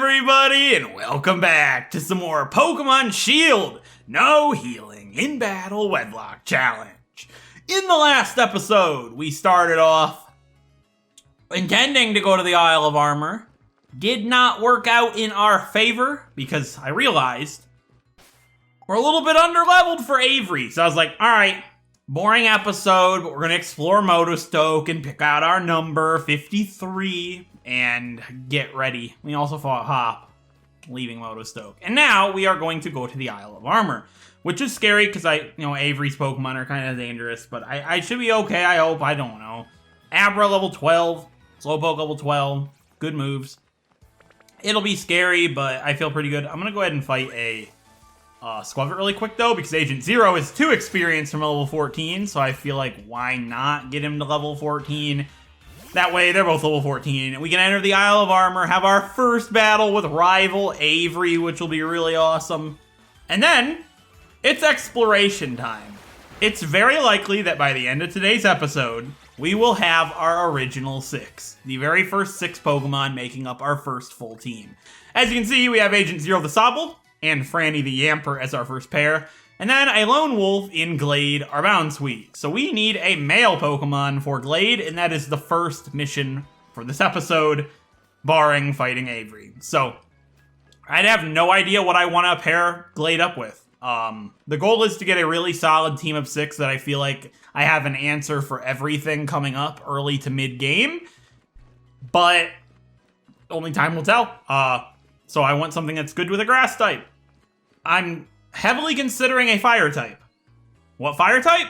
everybody, and welcome back to some more Pokemon Shield No Healing in Battle Wedlocke Challenge. In the last episode, we started off intending to go to the Isle of Armor. Did not work out in our favor because I realized we're a little bit underleveled for Avery. So I was like, alright, boring episode, but we're going to explore Motostoke and pick out our number, 53, and get ready. We also fought Hop, leaving Motostoke. And now we are going to go to the Isle of Armor, which is scary because Avery's Pokemon are kind of dangerous, but I should be okay, I hope. I don't know. Abra level 12, Slowpoke level 12, good moves. It'll be scary, but I feel pretty good. I'm going to go ahead and fight a Squavit really quick, though, because Agent Zero is too experienced from level 14, so I feel like why not get him to level 14? That way, they're both level 14, and we can enter the Isle of Armor, have our first battle with rival Avery, which will be really awesome. And then, it's exploration time. It's very likely that by the end of today's episode, we will have our original 6. The very first 6 Pokemon making up our first full team. As you can see, we have Agent Zero the Sobble and Franny the Yamper as our first pair. And then a Lone Wolf in Glade, our Bounsweet. So we need a male Pokemon for Glade, and that is the first mission for this episode, barring fighting Avery. So, I'd have no idea what I want to pair Glade up with. The goal is to get a really solid team of 6 that I feel like I have an answer for everything coming up early to mid-game. But only time will tell. So I want something that's good with a grass type. I'm heavily considering a fire type. What fire type?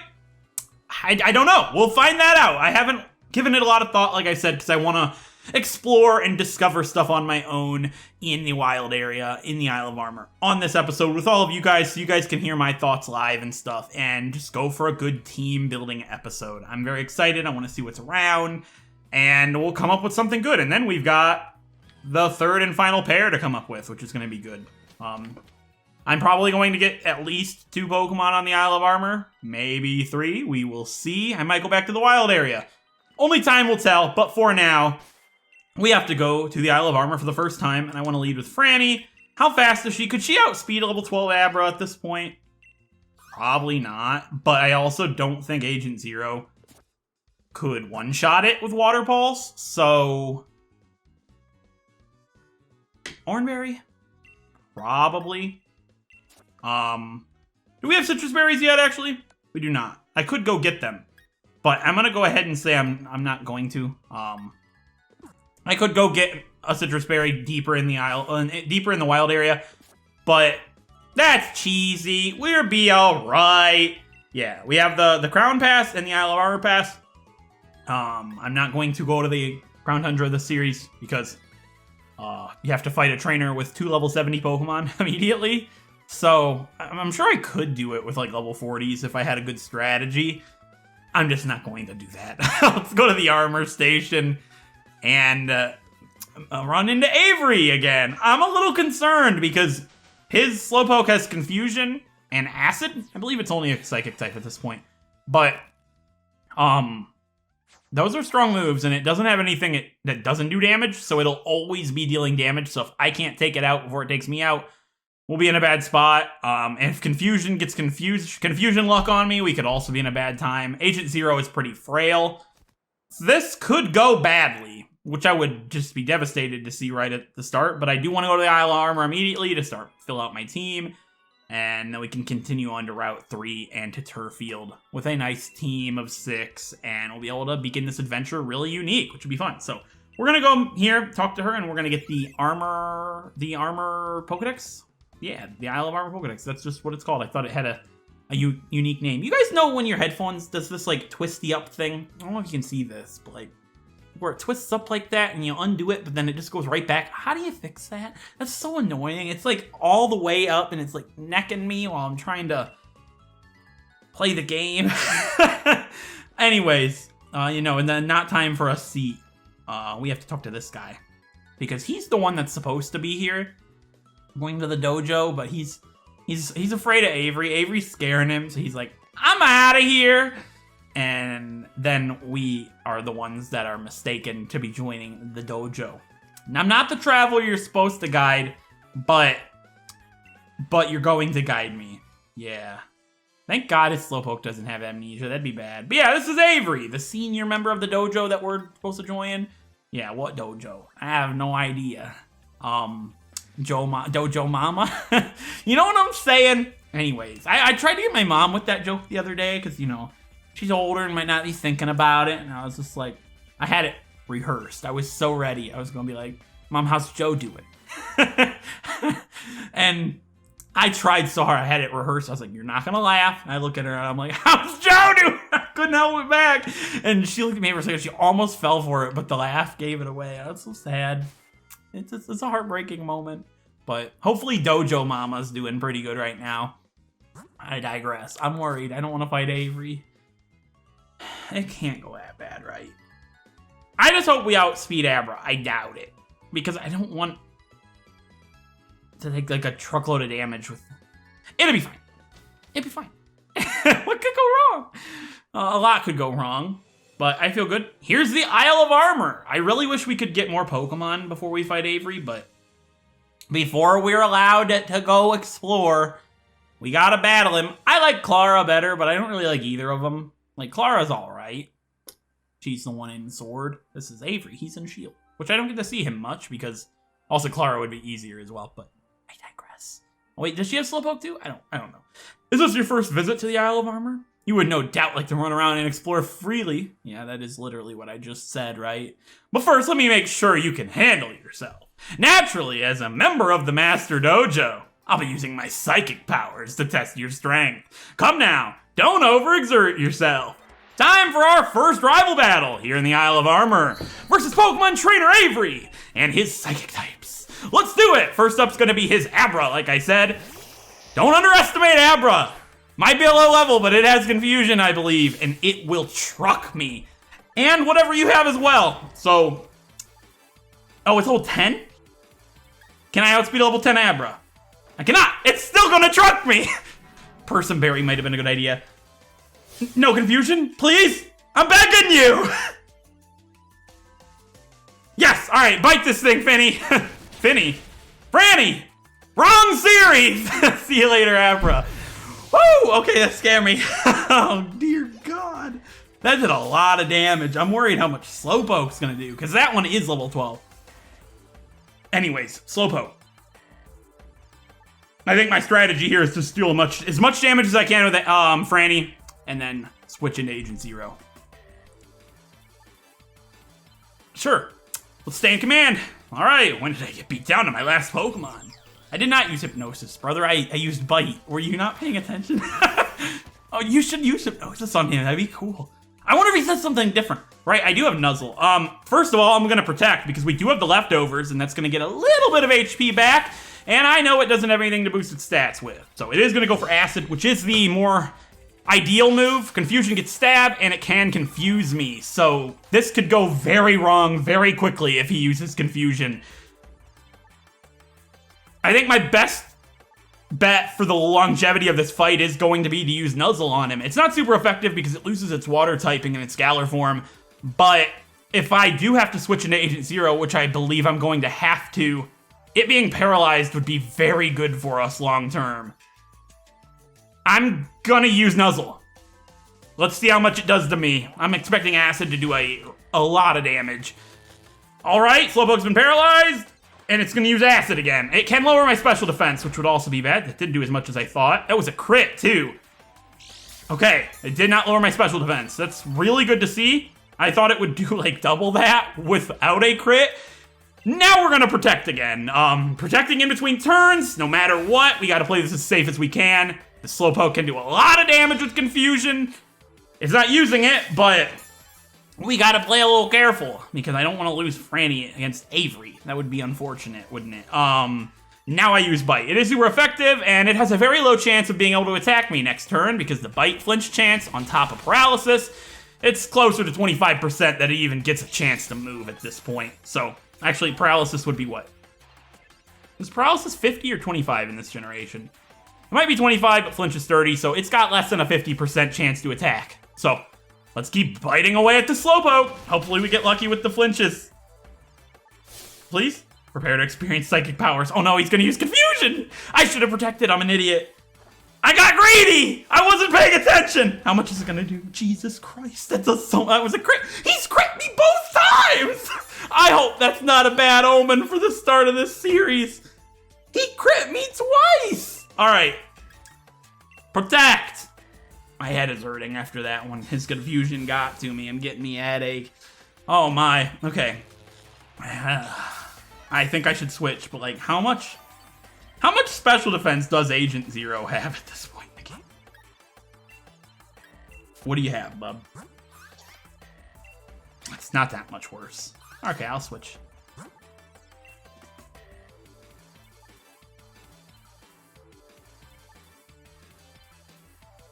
I don't know. We'll find that out. I haven't given it a lot of thought, like I said, because I want to explore and discover stuff on my own in the wild area, in the Isle of Armor, on this episode with all of you guys, so you guys can hear my thoughts live and stuff, and just go for a good team building episode. I'm very excited. I want to see what's around, and we'll come up with something good. And then we've got the third and final pair to come up with, which is going to be good. I'm probably going to get at least 2 Pokemon on the Isle of Armor, maybe 3. We will see. I might go back to the wild area. Only time will tell, but for now, we have to go to the Isle of Armor for the first time, and I want to lead with Franny. How fast is she? Could she outspeed a level 12 Abra at this point? Probably not, but I also don't think Agent Zero could one-shot it with Water Pulse, so Oranberry? Probably. Do we have citrus berries yet, actually? We do not. I could go get them, but I'm gonna go ahead and say I'm not going to. I could go get a citrus berry deeper in the deeper in the wild area, but that's cheesy. We'll be alright. Yeah, we have the Crown Pass and the Isle of Armor Pass. I'm not going to go to the Crown Tundra of the series because you have to fight a trainer with 2 level 70 Pokemon immediately. So I'm sure I could do it with like level 40s if I had a good strategy. I'm just not going to do that. Let's go to the armor station and run into Avery again. I'm a little concerned because his Slowpoke has Confusion and Acid. I believe it's only a Psychic type at this point. But those are strong moves, and it doesn't have anything that doesn't do damage, so it'll always be dealing damage. So if I can't take it out before it takes me out, we'll be in a bad spot. And if Confusion gets Confusion luck on me, we could also be in a bad time. Agent Zero is pretty frail. So this could go badly, which I would just be devastated to see right at the start. But I do want to go to the Isle of Armor immediately to fill out my team. And then we can continue on to Route 3 and to Turffield with a nice team of 6. And we'll be able to begin this adventure really unique, which would be fun. So we're going to go here, talk to her, and we're going to get the armor Pokedex. Yeah, the Isle of Armor Pokedex. That's just what it's called. I thought it had a unique name. You guys know when your headphones does this, like, twisty up thing? I don't know if you can see this, but, like, where it twists up like that and you undo it, but then it just goes right back. How do you fix that? That's so annoying. It's, like, all the way up, and it's, like, necking me while I'm trying to play the game. Anyways, and then not time for a seat. We have to talk to this guy because he's the one that's supposed to be here. Going to the dojo, but he's afraid of Avery. Avery's scaring him, so he's like, I'm out of here. And then we are the ones that are mistaken to be joining the dojo. I'm not the traveler you're supposed to guide, but you're going to guide me. Yeah. Thank God his Slowpoke doesn't have amnesia. That'd be bad. But yeah, this is Avery, the senior member of the dojo that we're supposed to join. Yeah, what dojo? I have no idea. Dojo Mama? You know what I'm saying? Anyways, I tried to get my mom with that joke the other day because, you know, she's older and might not be thinking about it. And I was just like, I had it rehearsed. I was so ready. I was going to be like, Mom, how's Joe doing? And I tried so hard. I had it rehearsed. I was like, you're not going to laugh. And I look at her and I'm like, how's Joe doing? I couldn't help it back. And she looked at me for a second. She almost fell for it, but the laugh gave it away. I was so sad. It's a heartbreaking moment. But hopefully Dojo Mama's doing pretty good right now. I digress. I'm worried. I don't want to fight Avery. It can't go that bad, right? I just hope we outspeed Abra. I doubt it. Because I don't want to take like a truckload of damage with... It'll be fine. It'll be fine. What could go wrong? A lot could go wrong. But I feel good. Here's the Isle of Armor. I really wish we could get more Pokemon before we fight Avery, but before we're allowed to go explore, we gotta battle him. I like Clara better, but I don't really like either of them. Like, Clara's alright. She's the one in Sword. This is Avery. He's in Shield. Which I don't get to see him much, because also Clara would be easier as well, but I digress. Oh, wait, does she have Slowpoke too? I don't know. Is this your first visit to the Isle of Armor? You would no doubt like to run around and explore freely. Yeah, that is literally what I just said, right? But first, let me make sure you can handle yourself. Naturally, as a member of the Master Dojo, I'll be using my psychic powers to test your strength. Come now, don't overexert yourself. Time for our first rival battle here in the Isle of Armor versus Pokemon Trainer Avery and his psychic types. Let's do it. First up's gonna be his Abra, like I said. Don't underestimate Abra. Might be a low level, but it has confusion, I believe, and it will truck me. And whatever you have as well. So, oh, it's level 10? Can I outspeed a level 10 Abra? I cannot. It's still gonna truck me. Person Berry might have been a good idea. No confusion, please? I'm begging you! Yes, alright, bite this thing, Finny. Finny. Franny! Wrong series! See you later, Abra. Woo! Okay, that scared me. Oh, dear God. That did a lot of damage. I'm worried how much Slowpoke's gonna do, because that one is level 12. Anyways, Slowpoke. I think my strategy here is to steal as much damage as I can with Franny, and then switch into Agent Zero. Sure. Let's stay in command. All right, when did I get beat down to my last Pokemon? I did not use Hypnosis, brother. I used Bite. Were you not paying attention? Oh, you should use Hypnosis on him. That'd be cool. I wonder if he says something different. Right, I do have Nuzzle. First of all, I'm gonna Protect because we do have the leftovers, and that's gonna get a little bit of HP back. And I know it doesn't have anything to boost its stats with. So it is gonna go for Acid, which is the more ideal move. Confusion gets stabbed, and it can confuse me. So this could go very wrong very quickly if he uses Confusion. I think my best bet for the longevity of this fight is going to be to use Nuzzle on him. It's not super effective because it loses its water typing in its Galar form, but if I do have to switch into Agent Zero, which I believe I'm going to have to, it being paralyzed would be very good for us long term. I'm gonna use Nuzzle. Let's see how much it does to me. I'm expecting Acid to do a lot of damage. All right, Slowpoke's been paralyzed, and it's gonna use Acid again. It can lower my special defense, which would also be bad. That didn't do as much as I thought. That was a crit, too. Okay, it did not lower my special defense. That's really good to see. I thought it would do like double that without a crit. Now we're gonna Protect again. Protecting in between turns, no matter what, we gotta play this as safe as we can. The Slowpoke can do a lot of damage with Confusion. It's not using it, but we gotta play a little careful because I don't want to lose Franny against Avery. That would be unfortunate, wouldn't it? Now I use Bite. It is super effective, and it has a very low chance of being able to attack me next turn because the Bite flinch chance on top of Paralysis, it's closer to 25% that it even gets a chance to move at this point. So, actually, Paralysis would be what? Is Paralysis 50 or 25 in this generation? It might be 25, but Flinch is 30, so it's got less than a 50% chance to attack. So, let's keep biting away at the Slowpoke. Hopefully we get lucky with the flinches. Please? Prepare to experience psychic powers. Oh no, he's gonna use confusion! I should have protected, I'm an idiot. I got greedy! I wasn't paying attention! How much is it gonna do? Jesus Christ, that was a crit. He's crit me both times! I hope that's not a bad omen for the start of this series. He crit me twice! Alright. Protect! My head is hurting after that one. His confusion got to me. I'm getting me a headache. Oh my. Okay. I think I should switch, but like, how much special defense does Agent Zero have at this point in the game? What do you have, bub? It's not that much worse. Okay, I'll switch.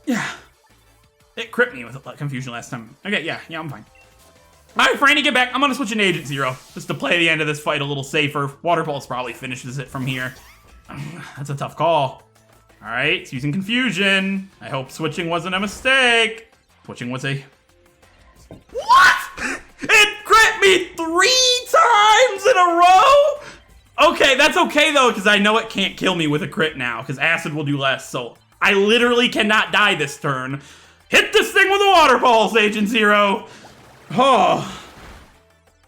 Yeah. It crit me with confusion last time. Okay, yeah, I'm fine. Alright, Franny, get back. I'm gonna switch into Agent Zero, just to play the end of this fight a little safer. Water Pulse probably finishes it from here. That's a tough call. Alright, it's using confusion. I hope switching wasn't a mistake. Switching was a... What?! It crit me 3 times in a row?! Okay, that's okay though, because I know it can't kill me with a crit now, because acid will do less, so I literally cannot die this turn. Hit this thing with a Water Pulse, Agent Zero! Oh,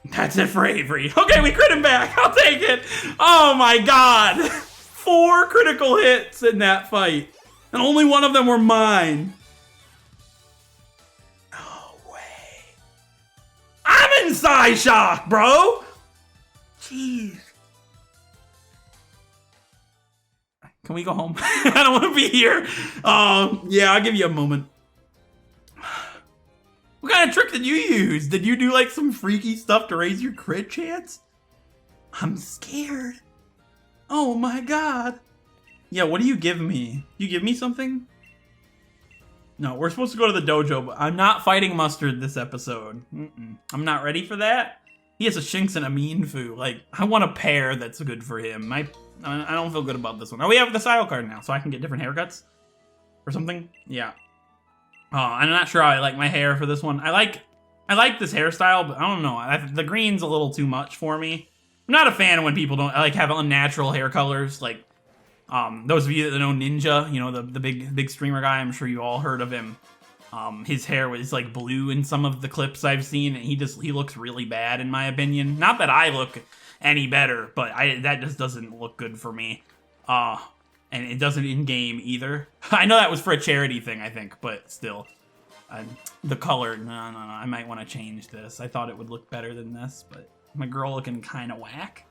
that's it for Avery. Okay, we crit him back. I'll take it. Oh my god. 4 critical hits in that fight. And only one of them were mine. No way. I'm in Psyshock, bro. Jeez. Can we go home? I don't want to be here. Yeah, I'll give you a moment. What kind of trick did you use? Did you do like some freaky stuff to raise your crit chance? I'm scared. Oh my god. Yeah, what do you give me? You give me something? No, we're supposed to go to the dojo, but I'm not fighting Mustard this episode. I'm not ready for that. He has a Shinx and a Mienfoo. Like, I want a pair that's good for him. I don't feel good about this one. Oh, we have the style card now, so I can get different haircuts or something. Yeah. Oh, I'm not sure how I like my hair for this one. I like this hairstyle, but I don't know. The green's a little too much for me. I'm not a fan when people don't like have unnatural hair colors. Like, those of you that know Ninja, you know, the big streamer guy. I'm sure you all heard of him. His hair was like blue in some of the clips I've seen, and he looks really bad in my opinion. Not that I look any better, but that just doesn't look good for me. And it doesn't in-game either. I know that was for a charity thing, I think, but still. The color, no, I might want to change this. I thought it would look better than this, but my girl looking kind of whack.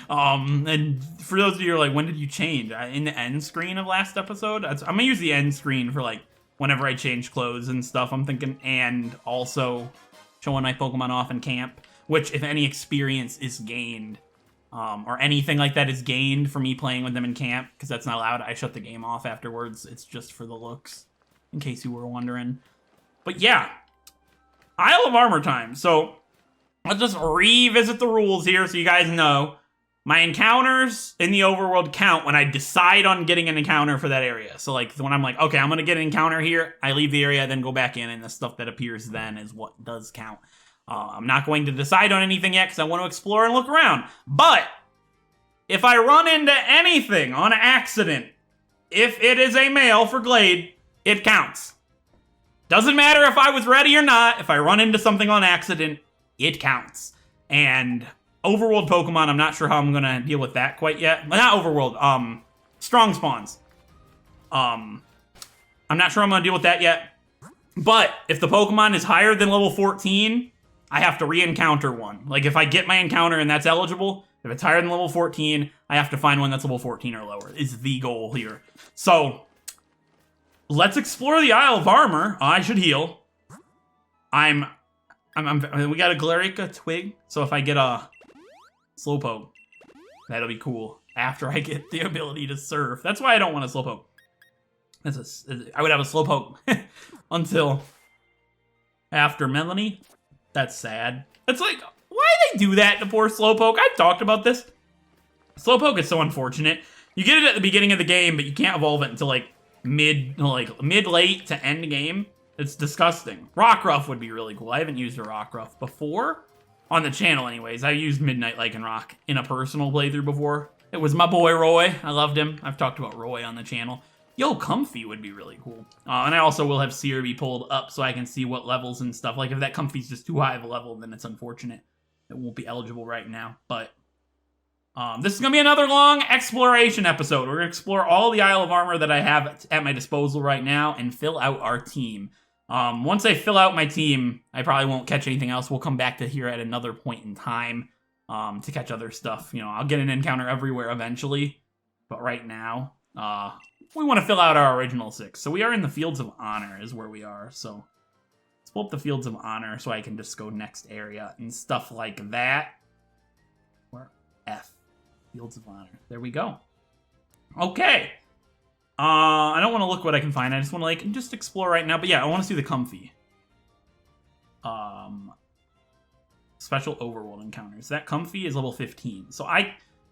And for those of you who are like, when did you change? In the end screen of last episode? I'm gonna use the end screen for like, whenever I change clothes and stuff, I'm thinking, and also showing my Pokemon off in camp, which if any experience is gained, or anything like that is gained for me playing with them in camp, because that's not allowed. I shut the game off afterwards. It's just for the looks, in case you were wondering. But yeah, Isle of Armor time. So let's just revisit the rules here so you guys know. My encounters in the overworld count when I decide on getting an encounter for that area. So like when I'm like, okay, I'm going to get an encounter here, I leave the area, then go back in, and the stuff that appears then is what does count. I'm not going to decide on anything yet because I want to explore and look around. But if I run into anything on accident, if it is a male for Glade, it counts. Doesn't matter if I was ready or not. If I run into something on accident, it counts. And overworld Pokemon, I'm not sure how I'm going to deal with that quite yet. But not overworld, strong spawns. I'm not sure I'm going to deal with that yet. But if the Pokemon is higher than level 14... I have to re-encounter one. Like, if I get my encounter and that's eligible, if it's higher than level 14, I have to find one that's level 14 or lower, is the goal here. So, let's explore the Isle of Armor. I should heal. We got a Galarica Twig, so if I get a Slowpoke, that'll be cool. After I get the ability to surf. That's why I don't want a Slowpoke. I would have a Slowpoke until after Melanie. That's sad. It's like, why they do that to poor Slowpoke? I've talked about this. Slowpoke is so unfortunate. You get it at the beginning of the game, but you can't evolve it until like mid-late to end game. It's disgusting. Rockruff would be really cool. I haven't used a Rockruff before. On the channel, anyways. I used Midnight Lycanroc in a personal playthrough before. It was my boy Roy. I loved him. I've talked about Roy on the channel. Yo, Comfy would be really cool. And I also will have CRB pulled up so I can see what levels and stuff. Like, if that Comfy's just too high of a level, then it's unfortunate. It won't be eligible right now. But this is going to be another long exploration episode. We're going to explore all the Isle of Armor that I have at my disposal right now and fill out our team. Once I fill out my team, I probably won't catch anything else. We'll come back to here at another point in time to catch other stuff. You know, I'll get an encounter everywhere eventually. But right now, we want to fill out our original 6. So we are in the Fields of Honor is where we are. So let's pull up the Fields of Honor so I can just go next area and stuff like that. Where? F. Fields of Honor. There we go. Okay. I don't want to look what I can find. I just want to, like, just explore right now. But yeah, I want to see the Comfy. Special overworld encounters. That Comfy is level 15. So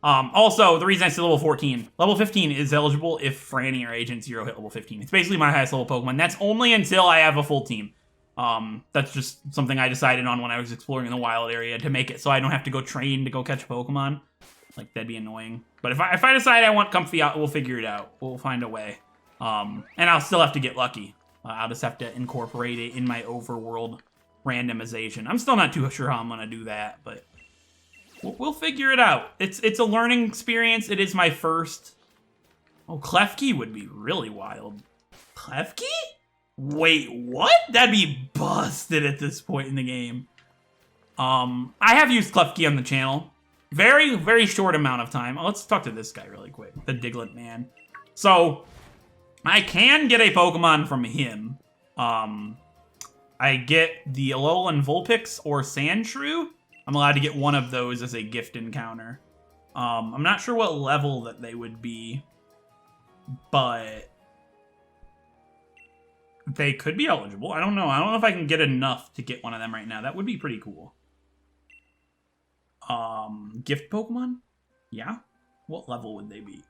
also, the reason I say level 14, level 15 is eligible if Franny or Agent Zero hit level 15. It's basically my highest level Pokemon. That's only until I have a full team. That's just something I decided on when I was exploring the wild area to make it so I don't have to go train to go catch Pokemon. Like, that'd be annoying. But if I decide I want Comfy out, we'll figure it out. We'll find a way. And I'll still have to get lucky. I'll just have to incorporate it in my overworld randomization. I'm still not too sure how I'm going to do that, but we'll figure it out. It's a learning experience. It is my first. Oh, Klefki would be really wild. Klefki? Wait, what? That'd be busted at this point in the game. I have used Klefki on the channel. Very, very short amount of time. Let's talk to this guy really quick. The Diglett man. So, I can get a Pokemon from him. I get the Alolan Vulpix or Sandshrew. I'm allowed to get one of those as a gift encounter. I'm not sure what level that they would be, but they could be eligible. I don't know. I don't know if I can get enough to get one of them right now. That would be pretty cool. Gift Pokemon? Yeah? What level would they be?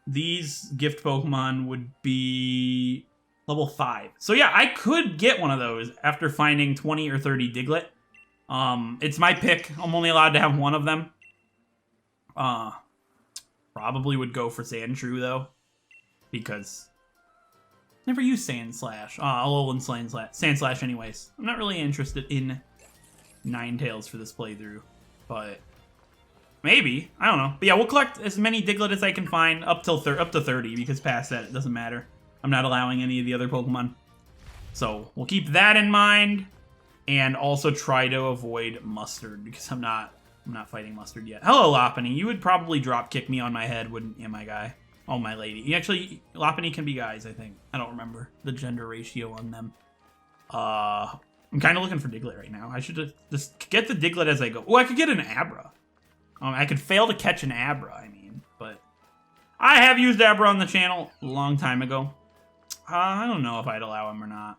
These gift Pokemon would be level 5. So yeah, I could get one of those after finding 20 or 30 Diglett. It's my pick. I'm only allowed to have one of them. Probably would go for Sandshrew though, because never used Sandslash. Alolan Sandslash anyways. I'm not really interested in Ninetales for this playthrough, but maybe. I don't know. But yeah, we'll collect as many Diglett as I can find up to 30, because past that it doesn't matter. I'm not allowing any of the other Pokemon. So we'll keep that in mind, and also try to avoid Mustard, because I'm not fighting Mustard yet. Hello, Lopunny. You would probably drop kick me on my head, wouldn't you, my guy? Oh, my lady. Actually, Lopunny can be guys, I think. I don't remember the gender ratio on them. I'm kind of looking for Diglett right now. I should just get the Diglett as I go. Oh, I could get an Abra. I could fail to catch an Abra, I mean. But I have used Abra on the channel a long time ago. I don't know if I'd allow him or not.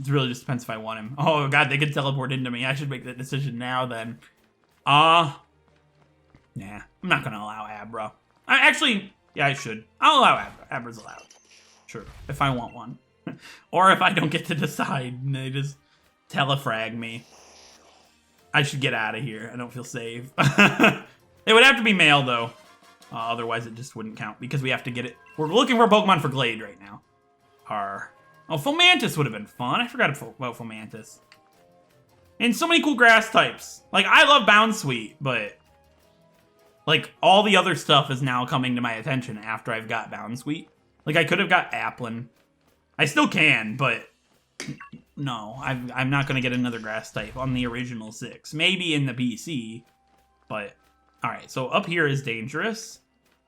It really just depends if I want him. Oh, God, they could teleport into me. I should make that decision now, then. Nah, I'm not going to allow Abra. Actually, yeah, I should. I'll allow Abra. Abra's allowed. Sure, if I want one. Or if I don't get to decide and they just telefrag me. I should get out of here. I don't feel safe. It would have to be male, though. Otherwise, it just wouldn't count, because we have to get it. We're looking for a Pokemon for Glade right now. Oh, Fomantis would have been fun. I forgot about Fomantis. And so many cool grass types. Like, I love Bounsweet, but like, all the other stuff is now coming to my attention after I've got Bounsweet. Like, I could have got Applin. I still can, but no, I'm not going to get another grass type on the original 6. Maybe in the PC, but alright, so up here is dangerous.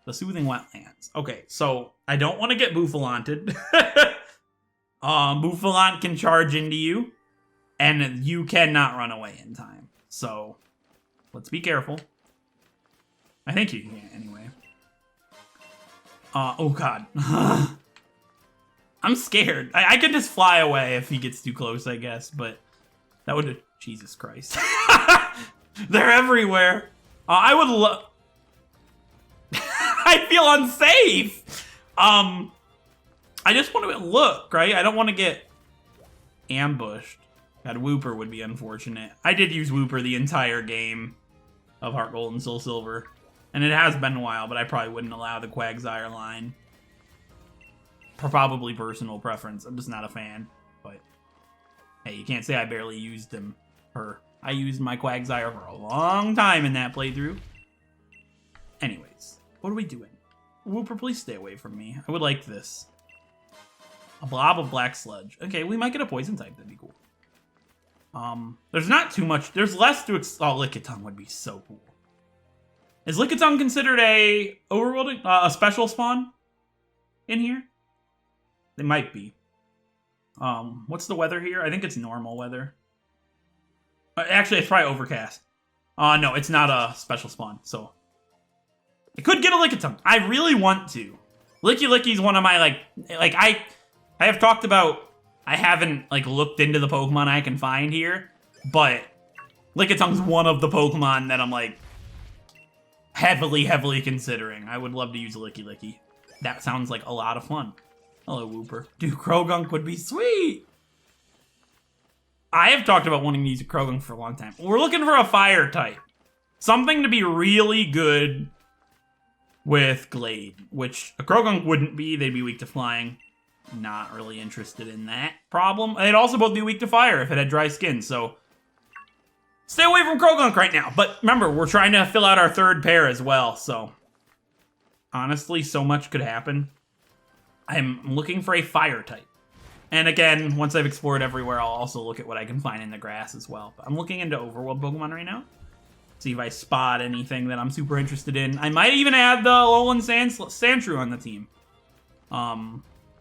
The Soothing Wetlands. Okay, so I don't want to get Bouffalanted. Bouffalant can charge into you, and you cannot run away in time. So, let's be careful. I think you can, anyway. Oh god. I'm scared. I could just fly away if he gets too close, I guess, but that would... Jesus Christ. They're everywhere. I would love... I feel unsafe. I just want to look, right? I don't want to get ambushed. God, Wooper would be unfortunate. I did use Wooper the entire game of Heart Gold and Soul Silver. And it has been a while, but I probably wouldn't allow the Quagsire line. Probably personal preference. I'm just not a fan. But, hey, you can't say I barely used him. I used my Quagsire for a long time in that playthrough. Anyways, what are we doing? Wooper, please stay away from me. I would like this. A blob of black sludge. Okay, we might get a poison type. That'd be cool. There's not too much. There's less to Lickitung would be so cool. Is Lickitung considered a overworlding, a special spawn in here? It might be. What's the weather here? I think it's normal weather. Actually, it's probably overcast. No, it's not a special spawn, so I could get a Lickitung. I really want to. Licky's one of my I have talked about. I haven't looked into the Pokemon I can find here, but Lickitung's one of the Pokemon that I'm heavily considering. I would love to use a Licky. That sounds like a lot of fun. Hello, Wooper. Dude, Krogunk would be sweet. I have talked about wanting to use a Krogunk for a long time. We're looking for a fire type. Something to be really good with Glade, which a Krogunk wouldn't be. They'd be weak to flying. Not really interested in that problem. They'd also both be weak to fire if it had dry skin, so stay away from Krogunk right now. But remember, we're trying to fill out our third pair as well, so honestly, so much could happen. I'm looking for a fire type. And again, once I've explored everywhere, I'll also look at what I can find in the grass as well. But I'm looking into overworld Pokemon right now. See if I spot anything that I'm super interested in. I might even add the Alolan Sandshrew on the team.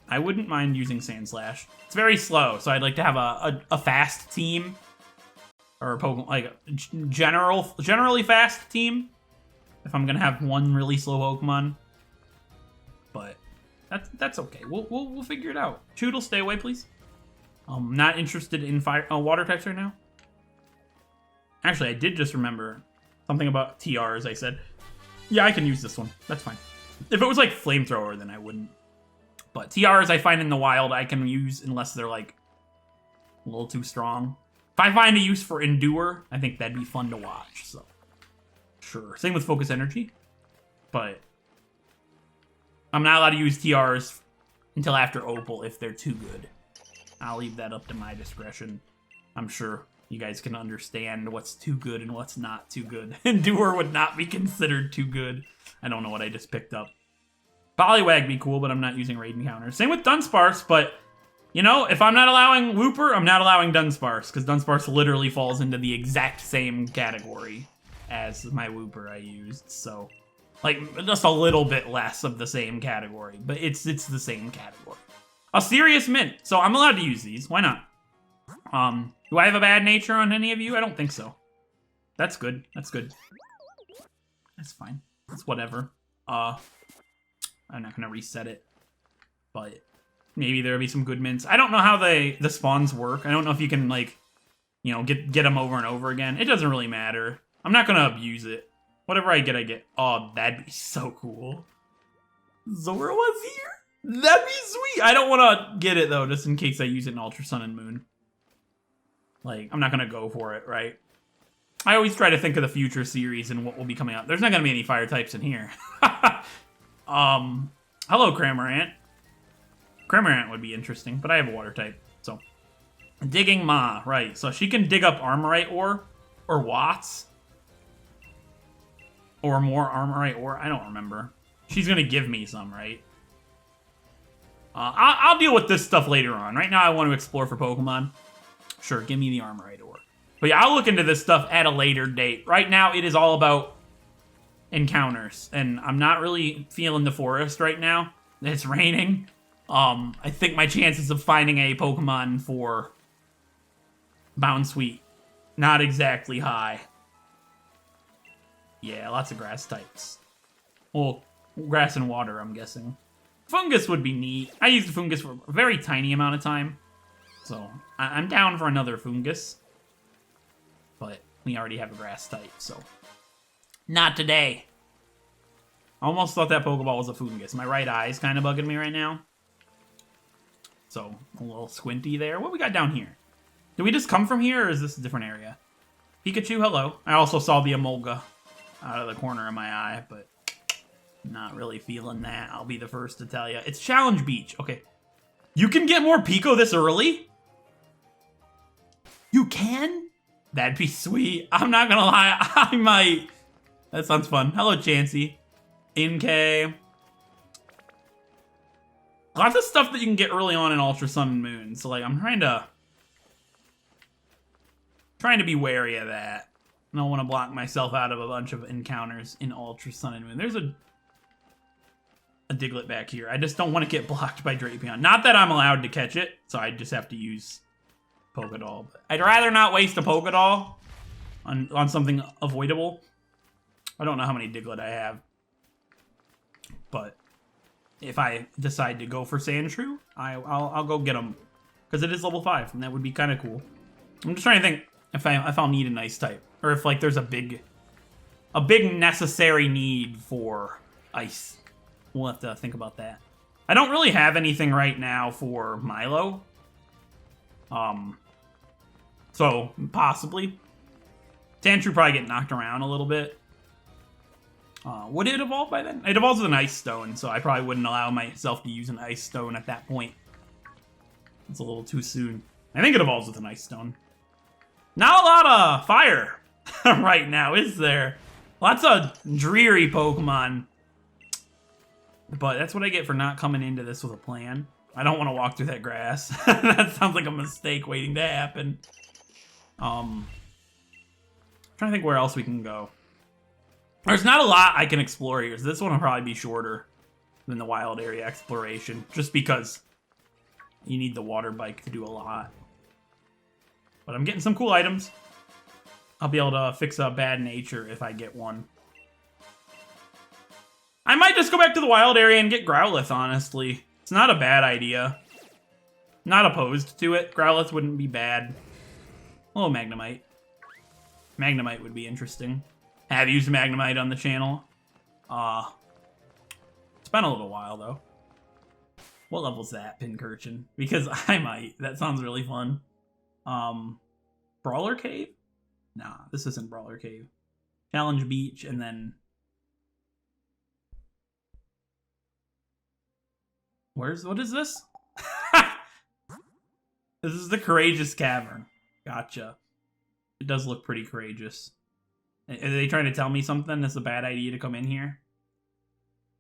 I wouldn't mind using Sandslash. It's very slow, so I'd like to have a fast team. Or a Pokemon, a generally fast team. If I'm gonna have one really slow Pokemon. But that's okay. We'll figure it out. Choodle, stay away, please. I'm not interested in water types right now. Actually, I did just remember something about TRs. I said, yeah, I can use this one. That's fine. If it was Flamethrower, then I wouldn't. But TRs I find in the wild I can use unless they're a little too strong. If I find a use for Endure, I think that'd be fun to watch. So, sure. Same with Focus Energy. But I'm not allowed to use TRs until after Opal if they're too good. I'll leave that up to my discretion. I'm sure you guys can understand what's too good and what's not too good. Endure would not be considered too good. I don't know what I just picked up. Poliwag be cool, but I'm not using raid encounters. Same with Dunsparce, but if I'm not allowing Wooper, I'm not allowing Dunsparce, because Dunsparce literally falls into the exact same category as my Wooper I used. So, just a little bit less of the same category, but it's the same category. A Serious Mint, so I'm allowed to use these. Why not? Do I have a bad nature on any of you? I don't think so. That's good. That's good. That's fine. That's whatever. I'm not gonna reset it, but maybe there'll be some good mints. I don't know how the spawns work. I don't know if you can get them over and over again. It doesn't really matter. I'm not gonna abuse it. Whatever I get, I get. Oh, that'd be so cool. Zoroa's here? That'd be sweet. I don't want to get it though, just in case I use it in Ultra Sun and Moon. I'm not gonna go for it, right? I always try to think of the future series and what will be coming out. There's not gonna be any fire types in here. Hello, Cramorant. Cramorant would be interesting, but I have a water type, so. Digging Ma, right. So she can dig up Armorite ore, or Watts. Or more Armorite ore, I don't remember. She's gonna give me some, right? I'll deal with this stuff later on. Right now I want to explore for Pokemon. Sure, give me the Armorite ore. But yeah, I'll look into this stuff at a later date. Right now it is all about encounters, and I'm not really feeling the forest right now. It's raining. I think my chances of finding a Pokemon for Bounsweet, not exactly high. Yeah, lots of grass types. Well, grass and water, I'm guessing. Fungus would be neat. I used the Fungus for a very tiny amount of time, so I'm down for another Fungus. But we already have a grass type, so not today. I almost thought that Pokeball was a Fungus. My right eye is kind of bugging me right now. So, a little squinty there. What we got down here? Did we just come from here, or is this a different area? Pikachu, hello. I also saw the Emolga out of the corner of my eye, but not really feeling that. I'll be the first to tell you. It's Challenge Beach. Okay. You can get more Pico this early? You can? That'd be sweet. I'm not gonna lie. I might. That sounds fun. Hello, Chansey. NK. Lots of stuff that you can get early on in Ultra Sun and Moon. So, like, I'm trying to be wary of that. I don't want to block myself out of a bunch of encounters in Ultra Sun and Moon. There's a Diglett back here. I just don't want to get blocked by Drapion. Not that I'm allowed to catch it, so I just have to use Pokédoll. But I'd rather not waste a Pokédoll on something avoidable. I don't know how many Diglett I have. But if I decide to go for Sandshrew, I'll go get them. Because it is level 5, and that would be kind of cool. I'm just trying to think if I'll need an Ice type. Or if, like, there's a big necessary need for Ice. We'll have to think about that. I don't really have anything right now for Milo. So, possibly. Sandshrew probably get knocked around a little bit. Would it evolve by then? It evolves with an Ice Stone, so I probably wouldn't allow myself to use an Ice Stone at that point. It's a little too soon. I think it evolves with an Ice Stone. Not a lot of fire right now, is there? Lots of dreary Pokemon. But that's what I get for not coming into this with a plan. I don't want to walk through that grass. That sounds like a mistake waiting to happen. Trying to think where else we can go. There's not a lot I can explore here, so this one will probably be shorter than the wild area exploration, just because you need the water bike to do a lot. But I'm getting some cool items. I'll be able to fix a bad nature if I get one. I might just go back to the wild area and get Growlithe, honestly. It's not a bad idea. Not opposed to it. Growlithe wouldn't be bad. Oh, Magnemite. Magnemite would be interesting. Have used Magnemite on the channel. It's been a little while, though. What level's that, Pincurchin? Because I might. That sounds really fun. Brawler Cave? Nah, this isn't Brawler Cave. Challenge Beach, and then... what is this? This is the Courageous Cavern. Gotcha. It does look pretty courageous. Are they trying to tell me something? It's a bad idea to come in here?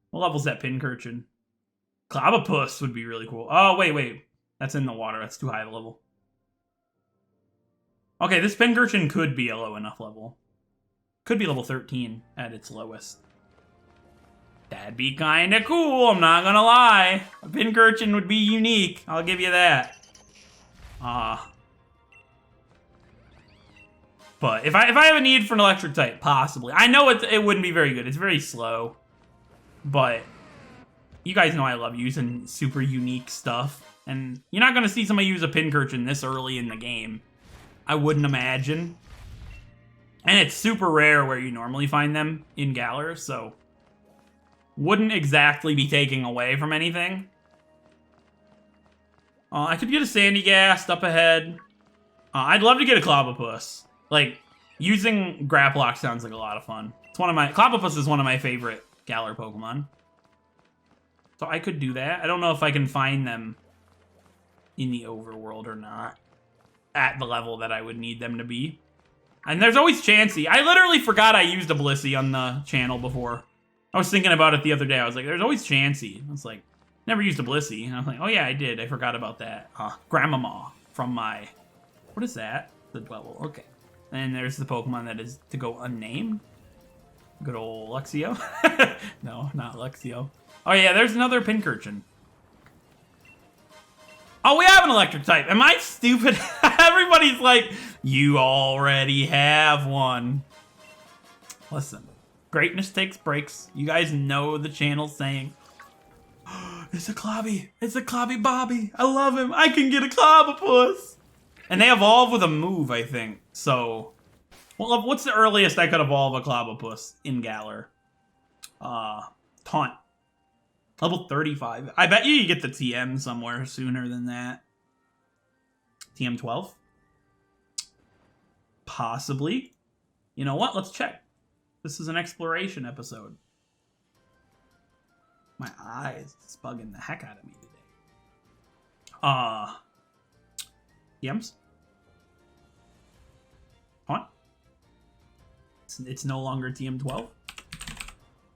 What level's that Pincurchin? Clobbopus would be really cool. Oh, wait. That's in the water. That's too high of a level. Okay, this Pincurchin could be a low enough level. Could be level 13 at its lowest. That'd be kinda cool, I'm not gonna lie. A Pincurchin would be unique, I'll give you that. But if I have a need for an electric type, possibly. I know it wouldn't be very good, it's very slow. But you guys know I love using super unique stuff. And you're not gonna see somebody use a Pincurchin this early in the game. I wouldn't imagine. And it's super rare where you normally find them in Galar, so... wouldn't exactly be taking away from anything. I could get a Sandygast up ahead. I'd love to get a Clobbopus. Like, using Grapplock sounds like a lot of fun. Clobbopus is one of my favorite Galar Pokemon. So I could do that. I don't know if I can find them in the overworld or not. At the level that I would need them to be. And there's always Chansey. I literally forgot I used a Blissey on the channel before. I was thinking about it the other day. I was like, there's always Chansey. I was like, never used a Blissey. And I was like, oh yeah, I did. I forgot about that. Grandmama from my... what is that? The level. Okay. And there's the Pokemon that is to go unnamed. Good old Luxio. No, not Luxio. Oh yeah, there's another Pincurchin. Oh, we have an electric type. Am I stupid? Everybody's like, you already have one. Listen. Greatness takes breaks. You guys know the channel's saying, oh, it's a Clobby. It's a Clobby Bobby. I love him. I can get a Clobbopus. And they evolve with a move, I think. So, well, what's the earliest I could evolve a Clobbopus in Galar? Taunt. Level 35. I bet you get the TM somewhere sooner than that. TM 12? Possibly. You know what? Let's check. This is an exploration episode. My eyes is bugging the heck out of me today. TMs? What? It's no longer TM12?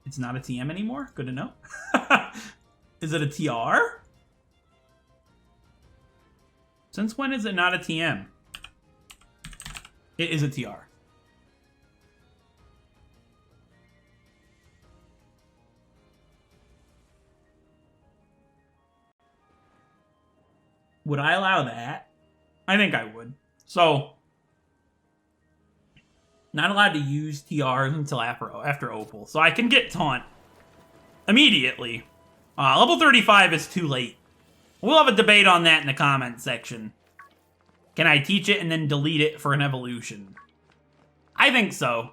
It's not a TM anymore? Good to know. Is it a TR? Since when is it not a TM? It is a TR. Would I allow that? I think I would. So, not allowed to use TRs until after Opal. So I can get Taunt immediately. Level 35 is too late. We'll have a debate on that in the comment section. Can I teach it and then delete it for an evolution? I think so.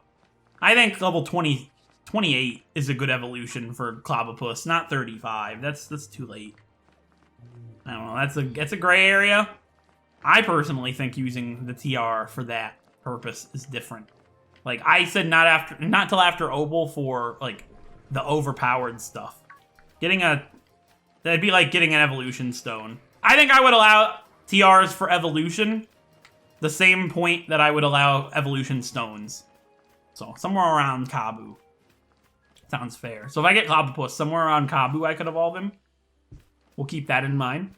I think level 28 is a good evolution for Clobbopus, not 35. That's too late. I don't know, that's a gray area. I personally think using the TR for that purpose is different. Like, I said not till after Opal for, like, the overpowered stuff. That'd be like getting an evolution stone. I think I would allow TRs for evolution the same point that I would allow evolution stones. So, somewhere around Kabu. Sounds fair. So if I get Clobbopus, somewhere around Kabu I could evolve him. We'll keep that in mind.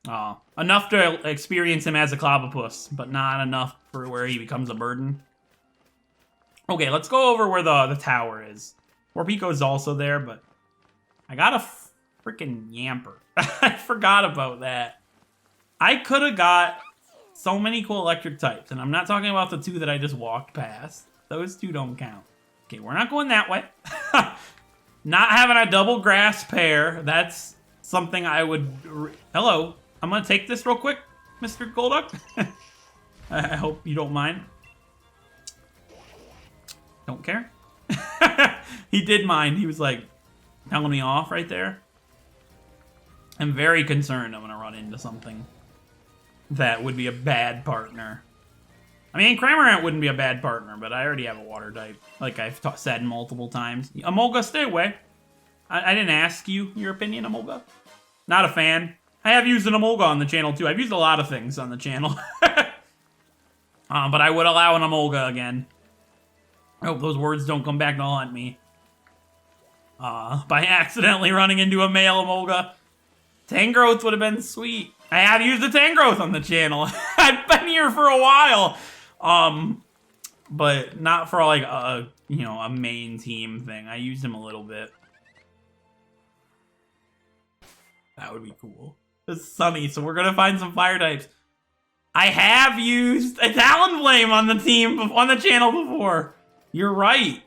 Enough to experience him as a Clobbopus, but not enough for where he becomes a burden. Okay, let's go over where the tower is. Warpico's also there, but I got a freaking Yamper. I forgot about that. I could have got so many cool electric types, and I'm not talking about the two that I just walked past. Those two don't count. Okay, we're not going that way. Not having a double grass pair, that's something I would... Hello, I'm gonna take this real quick, Mr. Golduck. I hope you don't mind. Don't care. He did mind. He was like telling me off right there. I'm very concerned I'm gonna run into something that would be a bad partner. I mean, Cramorant wouldn't be a bad partner, but I already have a water type, like I've said multiple times. Emolga, stay away. I didn't ask you your opinion, Emolga. Not a fan. I have used an Emolga on the channel, too. I've used a lot of things on the channel. But I would allow an Emolga again. I hope those words don't come back to haunt me. By accidentally running into a male Emolga. Tangrowth would have been sweet. I have used the Tangrowth on the channel. I've been here for a while. But not for like a main team thing. I used him a little bit. That would be cool. It's sunny, so we're gonna find some fire types. I have used a Talonflame on the channel before. You're right.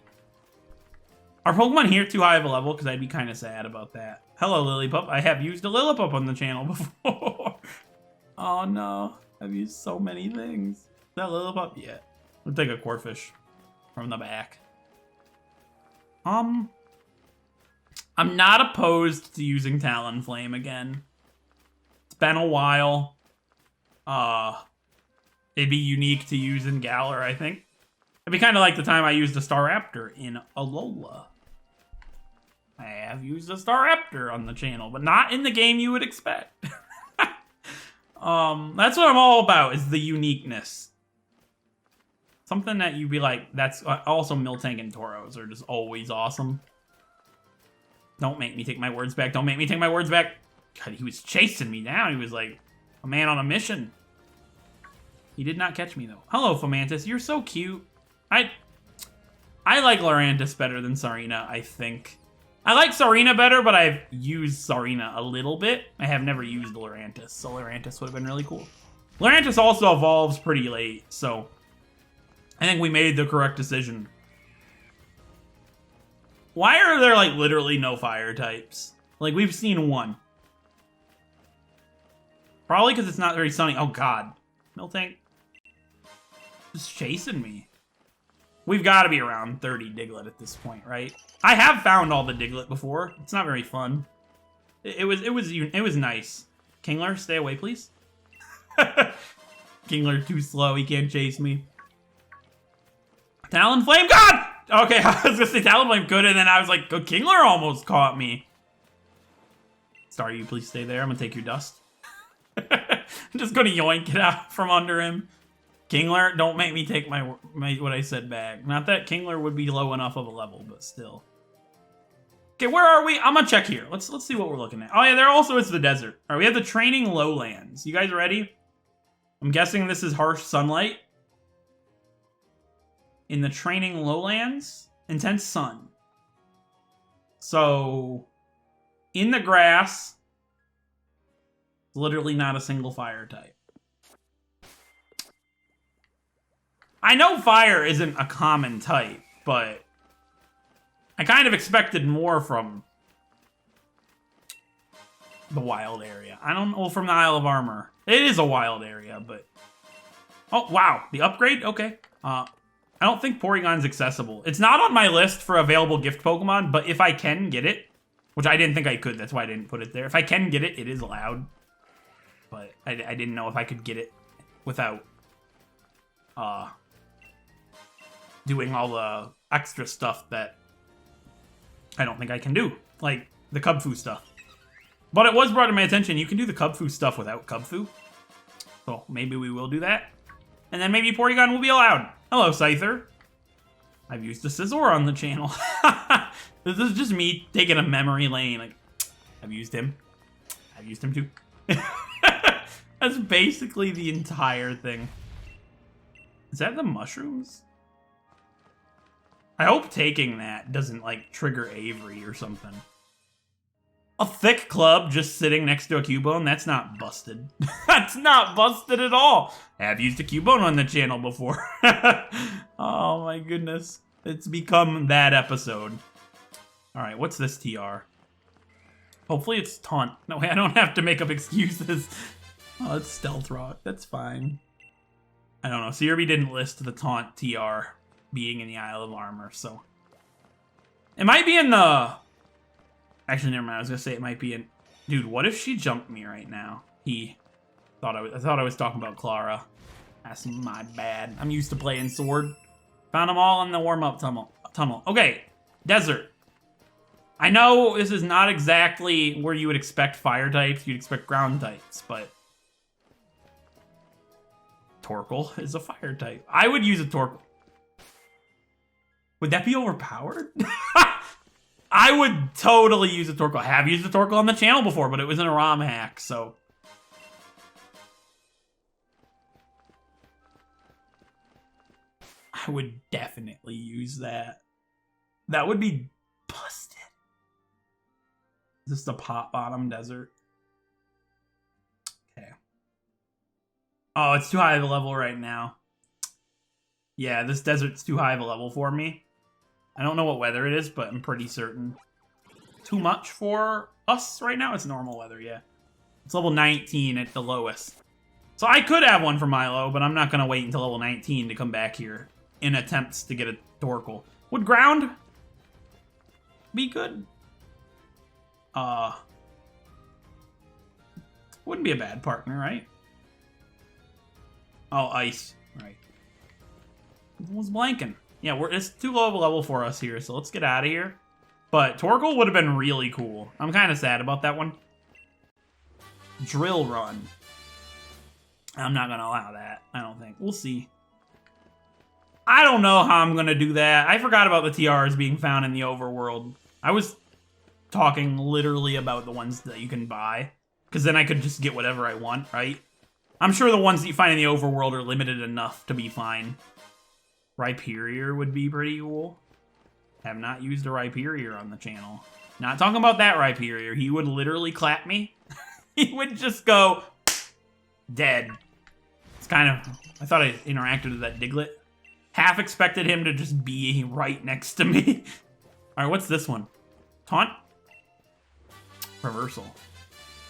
Are Pokemon here too high of a level? Because I'd be kind of sad about that. Hello, Lillipup. I have used a Lillipup on the channel before. Oh no, I've used so many things. Is that Lillipup? Yeah. We'll take a Corphish from the back. I'm not opposed to using Talonflame again. It's been a while. It'd be unique to use in Galar, I think. It'd be kind of like the time I used a Staraptor in Alola. I have used a Staraptor on the channel, but not in the game you would expect. That's what I'm all about, is the uniqueness. Something that you'd be like, that's also Miltank and Tauros are just always awesome. Don't make me take my words back. Don't make me take my words back. God, he was chasing me down. He was like a man on a mission. He did not catch me, though. Hello, Fomantis. You're so cute. I like Lurantis better than Sarina, I think. I like Sarina better, but I've used Sarina a little bit. I have never used Lurantis, so Lurantis would have been really cool. Lurantis also evolves pretty late, so I think we made the correct decision. Why are there, like, literally no fire types? Like, we've seen one. Probably because it's not very sunny. Oh, God. Miltank. Just chasing me. We've got to be around 30 Diglett at this point, right? I have found all the Diglett before. It's not very fun. It was nice. Kingler, stay away, please. Kingler too slow. He can't chase me. Talonflame, God! Okay, I was gonna say Talonflame could, and then I was like, oh, Kingler almost caught me. Star, you please stay there. I'm gonna take your dust. I'm just gonna yoink it out from under him. Kingler, don't make me take my what I said back. Not that Kingler would be low enough of a level, but still. Okay, where are we? I'm gonna check here. Let's see what we're looking at. Oh yeah, there also is the desert. All right, we have the training lowlands. You guys ready? I'm guessing this is harsh sunlight. In the training lowlands, intense sun. So, in the grass, literally not a single fire type. I know fire isn't a common type, but I kind of expected more from the wild area. I don't know, from the Isle of Armor. It is a wild area, but... Oh, wow. The upgrade? Okay. I don't think Porygon's accessible. It's not on my list for available gift Pokemon, but if I can get it, which I didn't think I could, that's why I didn't put it there. If I can get it, it is allowed. But I didn't know if I could get it without doing all the extra stuff that I don't think I can do, like the Kubfu stuff. But it was brought to my attention, you can do the Kubfu stuff without Kubfu. So maybe we will do that. And then maybe Porygon will be allowed. Hello, Scyther. I've used a Scizor on the channel. This is just me taking a memory lane. Like, I've used him. I've used him too. That's basically the entire thing. Is that the mushrooms? I hope taking that doesn't, like, trigger Avery or something. A thick club just sitting next to a Cubone? That's not busted. That's not busted at all. I have used a Cubone on the channel before. Oh my goodness. It's become that episode. Alright, what's this TR? Hopefully it's Taunt. No way, I don't have to make up excuses. Oh, it's Stealth Rock. That's fine. I don't know. CRB didn't list the Taunt TR being in the Isle of Armor, so... It might be in the... Actually, never mind. I was gonna say it might be in... Dude, what if she jumped me right now? I thought I was talking about Clara. That's my bad. I'm used to playing Sword. Found them all in the warm-up tunnel. Okay, desert. I know this is not exactly where you would expect fire types. You'd expect ground types, but... Torkoal is a fire type. I would use a Torkoal. Would that be overpowered? I would totally use a Torkoal. I have used a Torkoal on the channel before, but it was in a ROM hack, so... I would definitely use that. That would be busted. Is this the Pot Bottom Desert? Okay. Oh, it's too high of a level right now. Yeah, this desert's too high of a level for me. I don't know what weather it is, but I'm pretty certain. Too much for us right now? It's normal weather, yeah. It's level 19 at the lowest. So I could have one for Milo, but I'm not going to wait until level 19 to come back here in attempts to get a Torkoal. Would ground be good? Wouldn't be a bad partner, right? Oh, ice. Right. I was blanking. Yeah, it's too low of a level for us here, so let's get out of here. But Torkoal would have been really cool. I'm kind of sad about that one. Drill Run. I'm not going to allow that, I don't think. We'll see. I don't know how I'm going to do that. I forgot about the TRs being found in the overworld. I was talking literally about the ones that you can buy. Because then I could just get whatever I want, right? I'm sure the ones that you find in the overworld are limited enough to be fine. Rhyperior would be pretty cool. Have not used a Rhyperior on the channel. Not talking about that Rhyperior. He would literally clap me. He would just go... dead. It's kind of... I thought I interacted with that Diglett. Half expected him to just be right next to me. Alright, what's this one? Taunt? Reversal.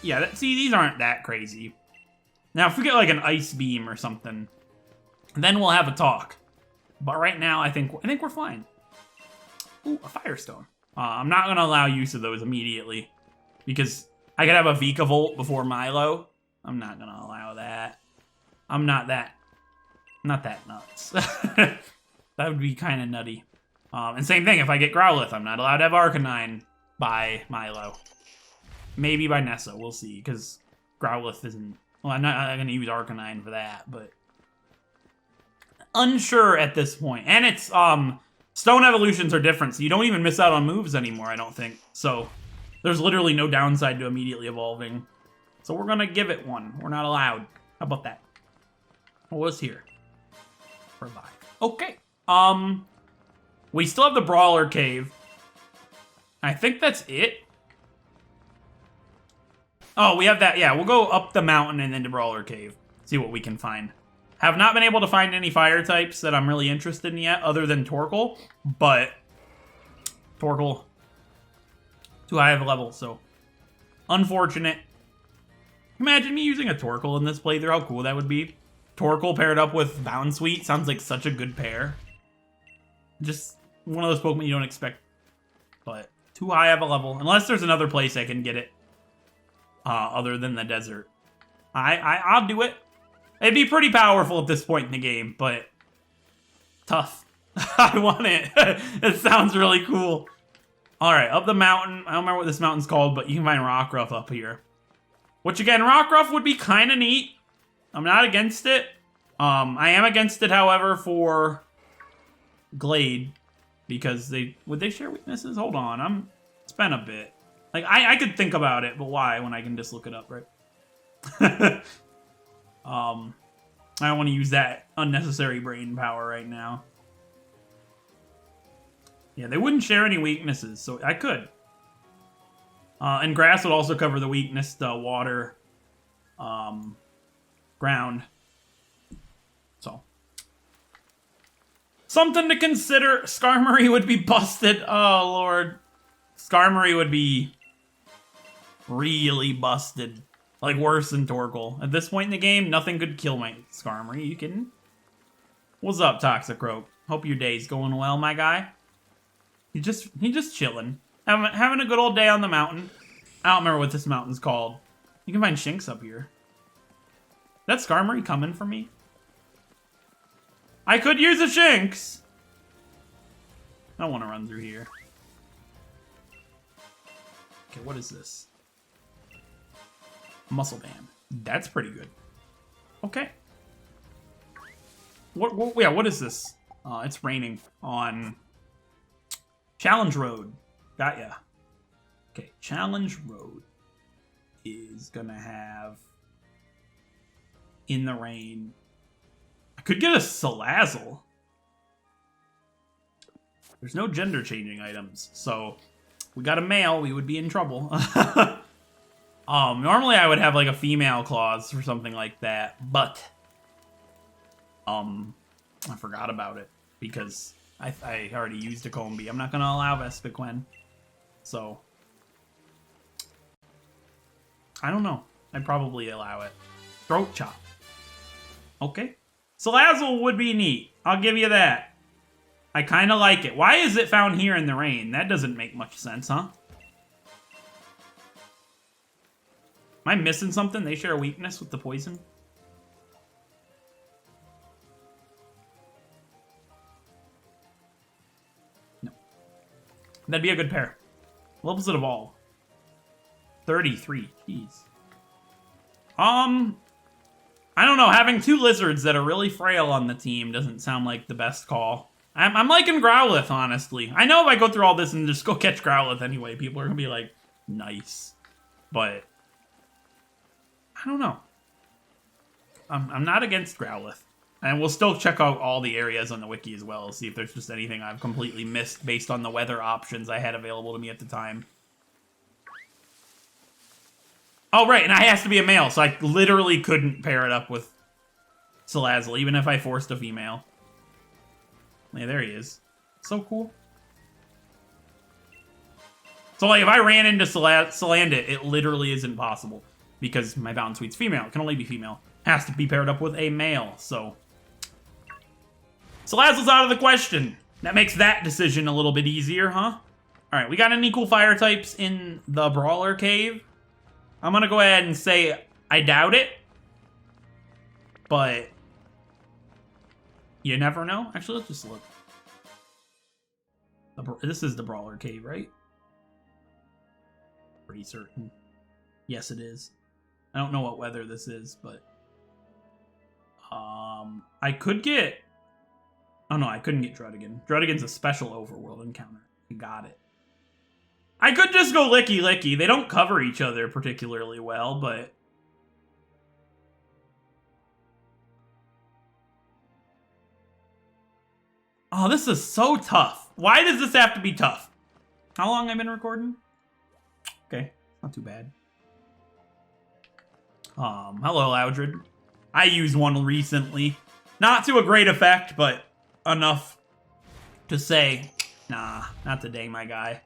Yeah, see, these aren't that crazy. Now, if we get like an Ice Beam or something, then we'll have a talk. But right now, I think we're fine. Ooh, a Firestone. I'm not going to allow use of those immediately, because I could have a Vikavolt before Milo. I'm not going to allow that. I'm not that nuts. That would be kind of nutty. And same thing, if I get Growlithe, I'm not allowed to have Arcanine by Milo. Maybe by Nessa, we'll see, because Growlithe isn't... Well, I'm not going to use Arcanine for that, but... Unsure at this point. And it's, Stone evolutions are different, so you don't even miss out on moves anymore, I don't think. So, there's literally no downside to immediately evolving. So we're going to give it one. We're not allowed. How about that? What was here? Revive. Okay. We still have the Brawler Cave. I think that's it. Oh, we have that. Yeah, we'll go up the mountain and then to Brawler Cave. See what we can find. Have not been able to find any fire types that I'm really interested in yet, other than Torkoal. But Torkoal, too high of a level, so unfortunate. Imagine me using a Torkoal in this playthrough. How cool that would be. Torkoal paired up with Bounsweet sounds like such a good pair. Just one of those Pokemon you don't expect. But too high of a level. Unless there's another place I can get it. Other than the desert. I'll do it. It'd be pretty powerful at this point in the game, but tough. I want it. It sounds really cool. Alright, up the mountain. I don't remember what this mountain's called, but you can find Rockruff up here. Which again, Rockruff would be kind of neat. I'm not against it. I am against it, however, for Glade. Because would they share weaknesses? Hold on, it's been a bit. Like, I could think about it, but why when I can just look it up, right? I don't want to use that unnecessary brain power right now. Yeah, they wouldn't share any weaknesses, so I could. And grass would also cover the weakness to water, ground. So. Something to consider. Skarmory would be busted. Oh, Lord. Skarmory would be really busted. Like, worse than Torkoal. At this point in the game, nothing could kill my Skarmory. You kidding? What's up, Toxicroak? Hope your day's going well, my guy. He just chilling. Having a good old day on the mountain. I don't remember what this mountain's called. You can find Shinx up here. That Skarmory coming for me? I could use a Shinx! I don't want to run through here. Okay, what is this? Muscle Band. That's pretty good. Okay. What is this? It's raining on Challenge Road. Got ya. Okay, Challenge Road is gonna have In the Rain. I could get a Salazzle. There's no gender changing items, so if we got a male, we would be in trouble. Normally I would have like a female clause or something like that, but I forgot about it because I already used a Combi. I'm not gonna allow Vespiquen, so I don't know. I'd probably allow it. Throat Chop. Okay. Salazzle would be neat. I'll give you that. I kind of like it. Why is it found here in the rain? That doesn't make much sense, huh? Am I missing something? They share a weakness with the poison? No. That'd be a good pair. What levels it evolve? 33. Jeez. I don't know. Having two lizards that are really frail on the team doesn't sound like the best call. I'm liking Growlithe, honestly. I know if I go through all this and just go catch Growlithe anyway, people are going to be like, nice. But I don't know. I'm not against Growlithe. And we'll still check out all the areas on the wiki as well, see if there's just anything I've completely missed based on the weather options I had available to me at the time. Oh, right, and it has to be a male, so I literally couldn't pair it up with Salazzle, even if I forced a female. Yeah, there he is. So cool. So, like, if I ran into Salandit, it literally isn't possible. Because my Bounsweet's female. It can only be female. Has to be paired up with a male, so Salazzle's out of the question. That makes that decision a little bit easier, huh? Alright, we got any cool fire types in the Brawler Cave? I'm gonna go ahead and say I doubt it. But you never know. Actually, let's just look. This is the Brawler Cave, right? Pretty certain. Yes, it is. I don't know what weather this is, but... I could get... Oh no, I couldn't get Druddigan. Druddigan's a special overworld encounter. I got it. I could just go Licky Licky. They don't cover each other particularly well, but... Oh, this is so tough. Why does this have to be tough? How long have I been recording? Okay, not too bad. Hello, Loudred. I used one recently. Not to a great effect, but enough to say, nah, not today, my guy.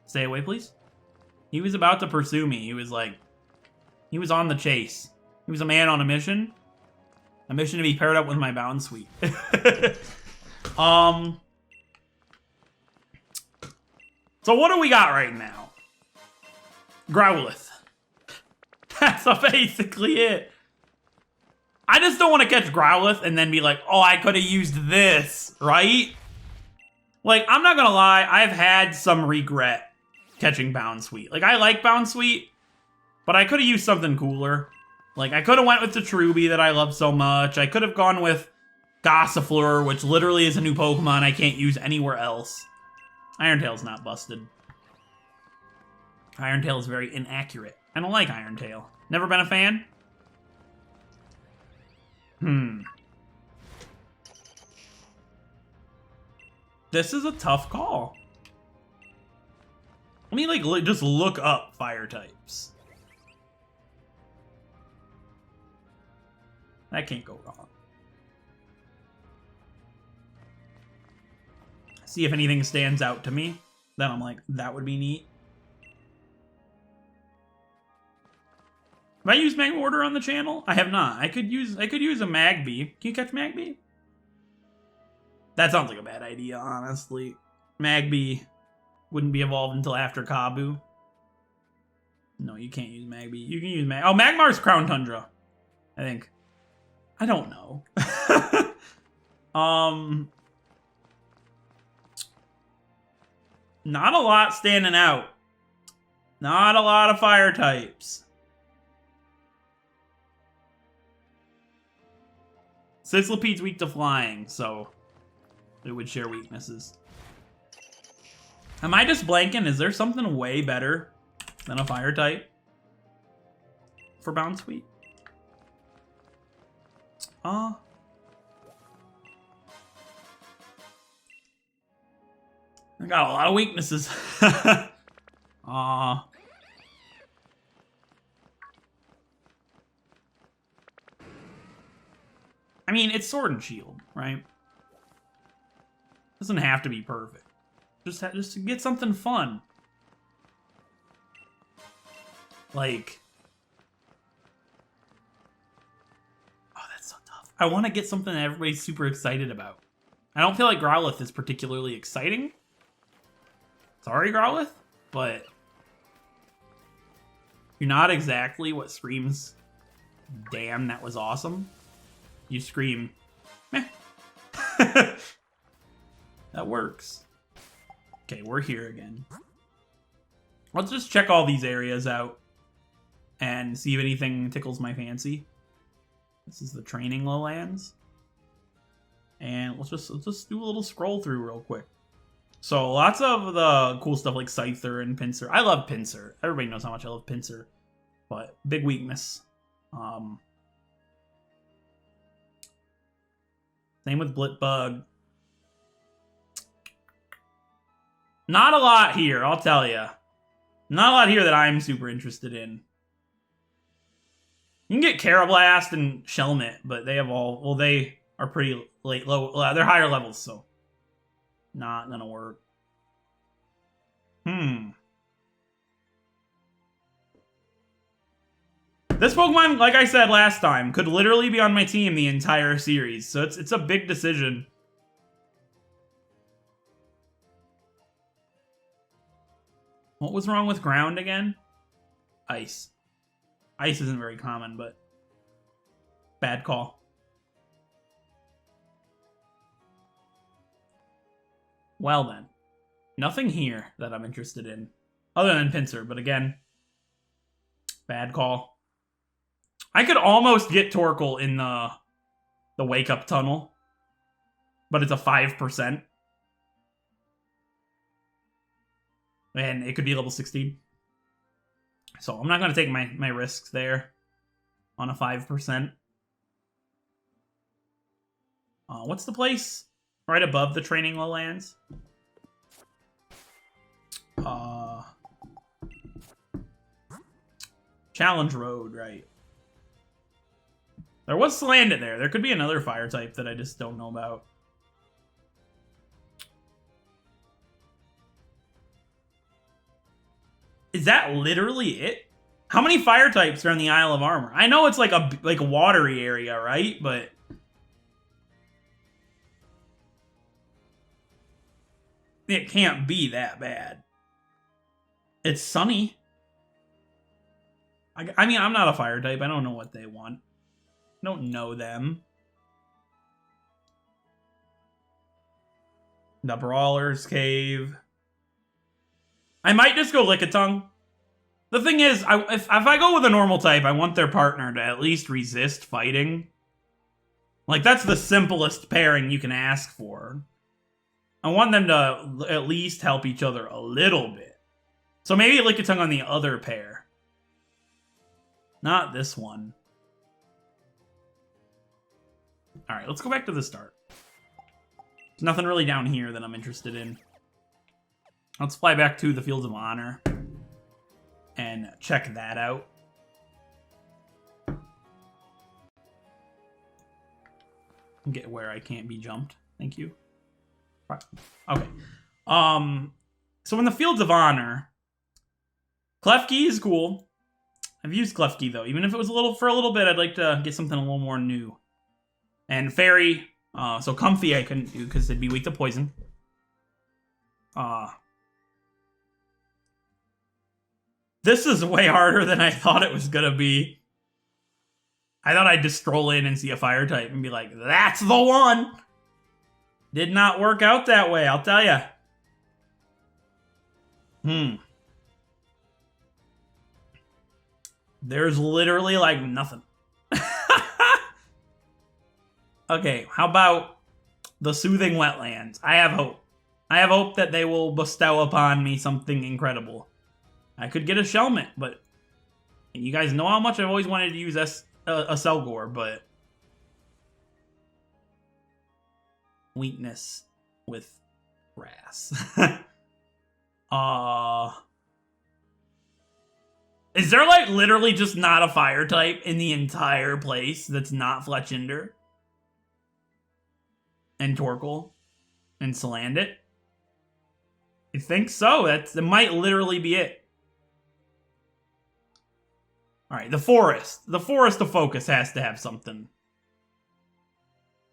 Stay away, please. He was about to pursue me. He was like, he was on the chase. He was a man on a mission. A mission to be paired up with my Bound Suite. So what do we got right now? Growlithe. That's basically it. I just don't want to catch Growlithe and then be like, oh, I could have used this, right? Like, I'm not gonna lie, I've had some regret catching Bound Suite. Like, I like Bound Suite, but I could have used something cooler. Like, I could have went with the Cherubi that I love so much. I could have gone with Gossifleur, which literally is a new Pokemon I can't use anywhere else. Iron Tail's not busted. Iron Tail is very inaccurate. I don't like Iron Tail. Never been a fan? This is a tough call. Let me, like, just look up fire types. That can't go wrong. See if anything stands out to me. Then I'm like, that would be neat. Have I used Magmortar on the channel? I have not. I could use a Magby. Can you catch Magby? That sounds like a bad idea, honestly. Magby wouldn't be evolved until after Kabu. No, you can't use Magby. You can use Oh, Magmar's Crown Tundra, I think. I don't know. Not a lot standing out. Not a lot of fire types. Sizzlipede's weak to flying, so it would share weaknesses. Am I just blanking? Is there something way better than a fire type for Bound Suite? I got a lot of weaknesses. I mean, it's Sword and Shield, right? Doesn't have to be perfect. Just to get something fun. Like, oh, that's so tough. I want to get something that everybody's super excited about. I don't feel like Growlithe is particularly exciting. Sorry, Growlithe, but you're not exactly what screams, damn, that was awesome. You scream, meh. That works. Okay, we're here again. Let's just check all these areas out and see if anything tickles my fancy. This is the training lowlands. And let's just do a little scroll through real quick. So lots of the cool stuff like Scyther and Pinsir. I love Pinsir. Everybody knows how much I love Pinsir. But big weakness. Same with Blitbug. Not a lot here, I'll tell you. Not a lot here that I'm super interested in. You can get Carablast and Shelmet, but they have all... Well, they are pretty low. They're higher levels, so... Not gonna work. This Pokemon, like I said last time, could literally be on my team the entire series, so it's a big decision. What was wrong with ground again? Ice. Ice isn't very common, but bad call. Well then. Nothing here that I'm interested in. Other than Pincer, but again, bad call. I could almost get Torkoal in the Wake Up Tunnel, but it's a 5%. And it could be level 16. So I'm not going to take my risks there on a 5%. What's the place right above the training lands? Challenge Road, right. There was Salandit there. There could be another fire type that I just don't know about. Is that literally it? How many fire types are in the Isle of Armor? I know it's like a watery area, right? But it can't be that bad. It's sunny. I mean, I'm not a fire type. I don't know what they want. I don't know them. The Brawler's Cave. I might just go Lickitung. The thing is, if I go with a normal type, I want their partner to at least resist fighting. Like, that's the simplest pairing you can ask for. I want them to at least help each other a little bit. So maybe Lickitung on the other pair. Not this one. Alright, let's go back to the start. There's nothing really down here that I'm interested in. Let's fly back to the Fields of Honor and check that out. Get where I can't be jumped. Thank you. Right. Okay. So in the Fields of Honor, Klefki is cool. I've used Klefki though. Even if it was for a little bit, I'd like to get something a little more new. And Fairy, so Comfy I couldn't do because it'd be weak to poison. This is way harder than I thought it was gonna be. I thought I'd just stroll in and see a fire type and be like, that's the one! Did not work out that way, I'll tell ya. There's literally, like, nothing. Okay, how about the Soothing Wetlands? I have hope. I have hope that they will bestow upon me something incredible. I could get a Shelmet, but you guys know how much I've always wanted to use a Selgor, but weakness with grass. Is there, like, literally just not a fire type in the entire place that's not Fletchinder? And Torkoal? And Salandit? I think so. That might literally be it. Alright, the forest. The forest of focus has to have something.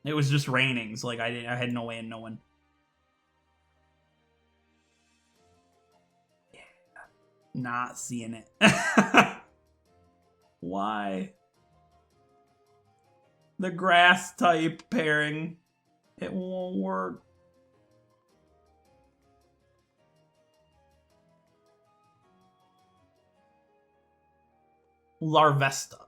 It was just raining, so like I had no way of knowing. Yeah. Not seeing it. Why? The grass type pairing. It won't work. Larvesta.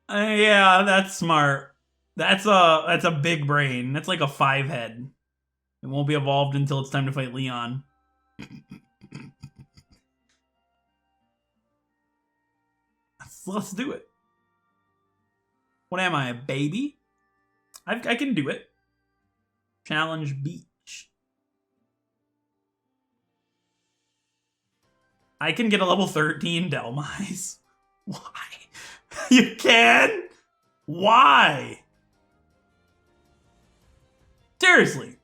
Yeah, that's smart. That's a big brain. That's like a 5-head. It won't be evolved until it's time to fight Leon. Let's do it. What am I, a baby? I can do it. Challenge Beach. I can get a level 13 Delmise. Why? You can? Why? Seriously.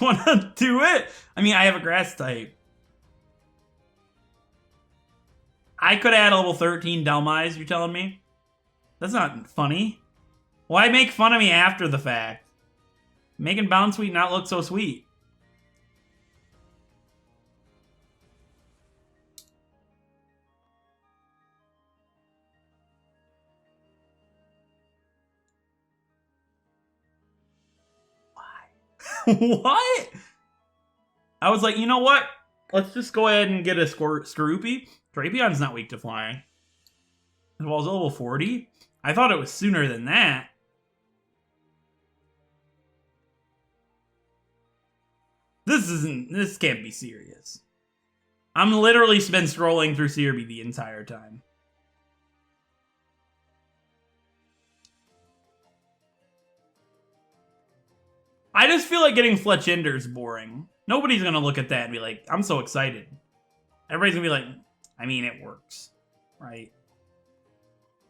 Wanna do it? I mean, I have a grass type. I could add a level 13 Delmise, you're telling me? That's not funny. Why make fun of me after the fact? Making Bound Sweet not look so sweet. What? I was like, you know what? Let's just go ahead and get a Skorupi. Drapion's not weak to flying. As well as level 40. I thought it was sooner than that. This can't be serious. I'm literally been scrolling through Searby the entire time. I just feel like getting Fletchender's boring. Nobody's gonna look at that and be like, I'm so excited. Everybody's gonna be like, I mean, it works, right?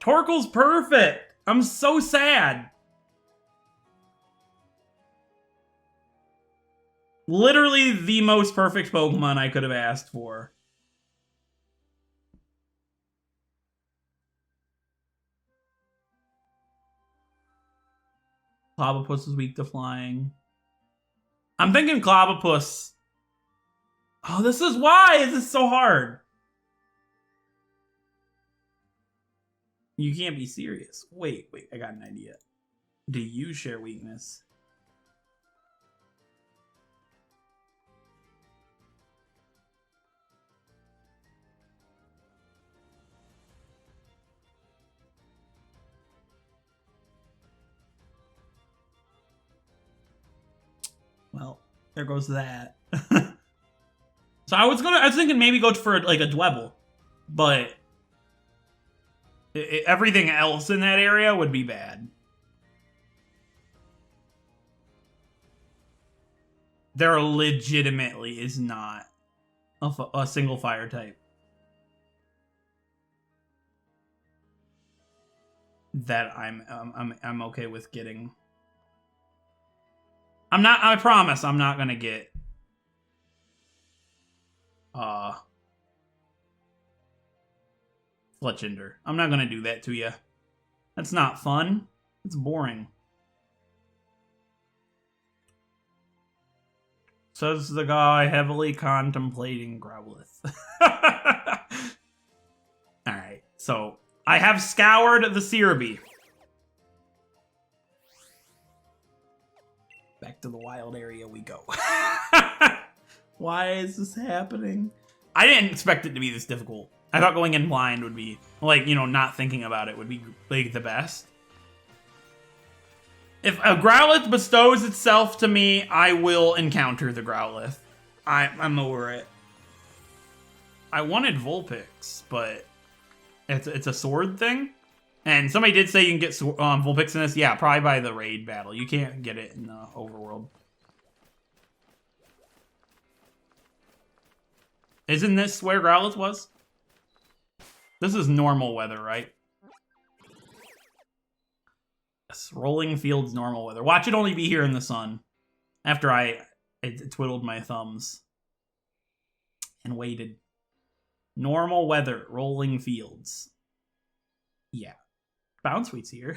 Torkoal's perfect. I'm so sad. Literally the most perfect Pokemon I could have asked for. Clobbopus is weak to flying. I'm thinking Clobbopus. Oh, this is why is this so hard? You can't be serious. Wait, I got an idea. Do you share weakness? Well, there goes that. So I was thinking maybe go for like a Dwebble, but everything else in that area would be bad. There legitimately is not a single fire type that I'm okay with getting. I promise I'm not gonna get Fletchender. I'm not gonna do that to you. That's not fun. It's boring. Says the guy heavily contemplating Growlithe. Alright, so I have scoured the Searby. Back to the wild area we go. Why is this happening? I didn't expect it to be this difficult. I thought going in blind would be, like, you know, not thinking about it would be, like, the best. If a Growlithe bestows itself to me, I will encounter the Growlithe. I'm over it. I wanted Vulpix, but it's a sword thing. And somebody did say you can get Vulpix in this. Yeah, probably by the raid battle. You can't get it in the overworld. Isn't this where Growlithe was? This is normal weather, right? Yes, rolling fields, normal weather. Watch it only be here in the sun. After I twiddled my thumbs. And waited. Normal weather, rolling fields. Yeah. Bounsweet's here.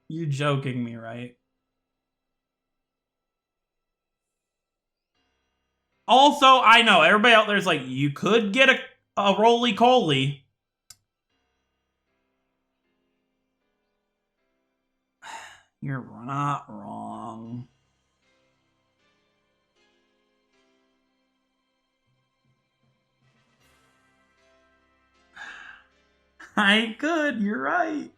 You're joking me, right? Also, I know, everybody out there's like, you could get a Rolycoly. You're not wrong. I could, you're right.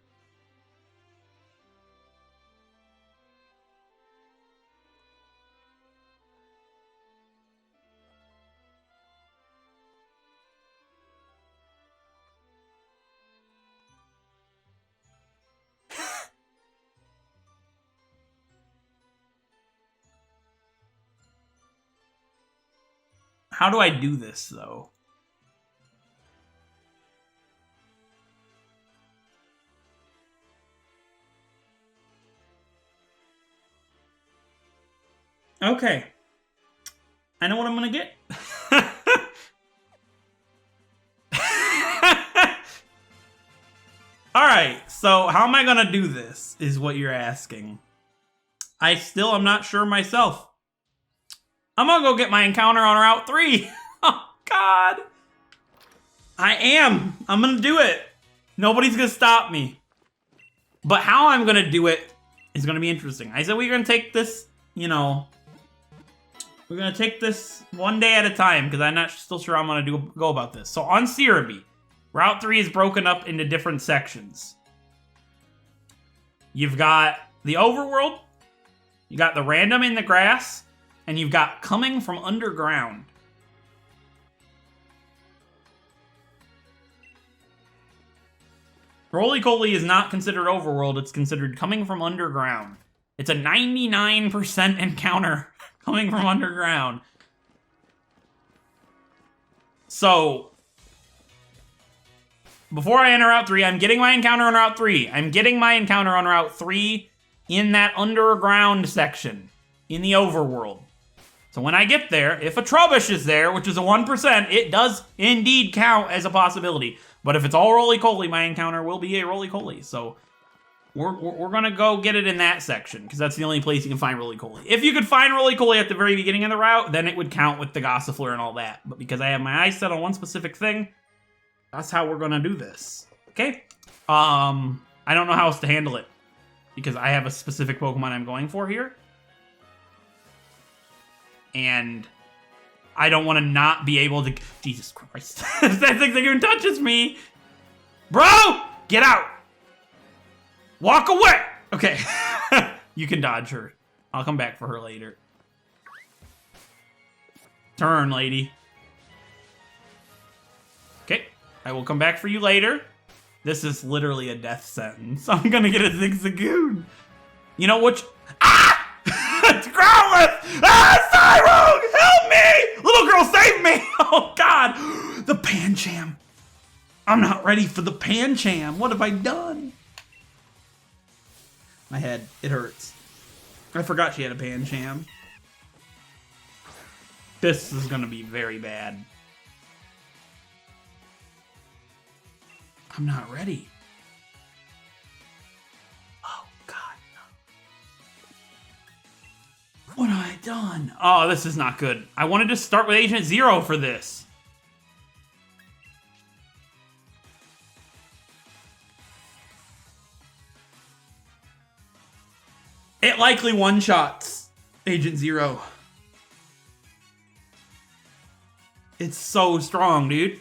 How do I do this, though? Okay. I know what I'm gonna get. Alright, so how am I gonna do this, is what you're asking. I'm not sure myself. I'm gonna go get my encounter on Route 3. Oh, God. I am. I'm gonna do it. Nobody's gonna stop me. But how I'm gonna do it is gonna be interesting. I said we're gonna take this you know, we're gonna take this one day at a time because I'm not still sure how I'm gonna go about this. So on Cerebi, Route 3 is broken up into different sections. You've got the overworld, you got the random in the grass, and you've got coming from underground. Rolycoly is not considered overworld, it's considered coming from underground. It's a 99% encounter coming from underground. So, before I enter Route 3, I'm getting my encounter on Route 3. I'm getting my encounter on Route 3 in that underground section, in the overworld. So when I get there, if a Trubbish is there, which is a 1%, it does indeed count as a possibility. But if it's all Rolycoly, my encounter will be a Rolycoly. So we're gonna go get it in that section, because that's the only place you can find Rolycoly. If you could find Rolycoly at the very beginning of the route, then it would count with the Gossifleur and all that. But because I have my eyes set on one specific thing, that's how we're gonna do this. Okay? I don't know how else to handle it, because I have a specific Pokemon I'm going for here. And I don't want to not be able to... Jesus Christ. That thing even touches me. Bro! Get out! Walk away! Okay. You can dodge her. I'll come back for her later. Turn, lady. Okay. I will come back for you later. This is literally a death sentence. I'm gonna get a Zigzagoon. You know which... Ah! It's Growlithe! Ah, Cyrogue! Help me! Little girl, save me! Oh, God! The Pancham. I'm not ready for the Pancham. What have I done? My head. It hurts. I forgot she had a Pancham. This is gonna be very bad. I'm not ready. What have I done? Oh, this is not good. I wanted to start with Agent Zero for this. It likely one-shots Agent Zero. It's so strong, dude.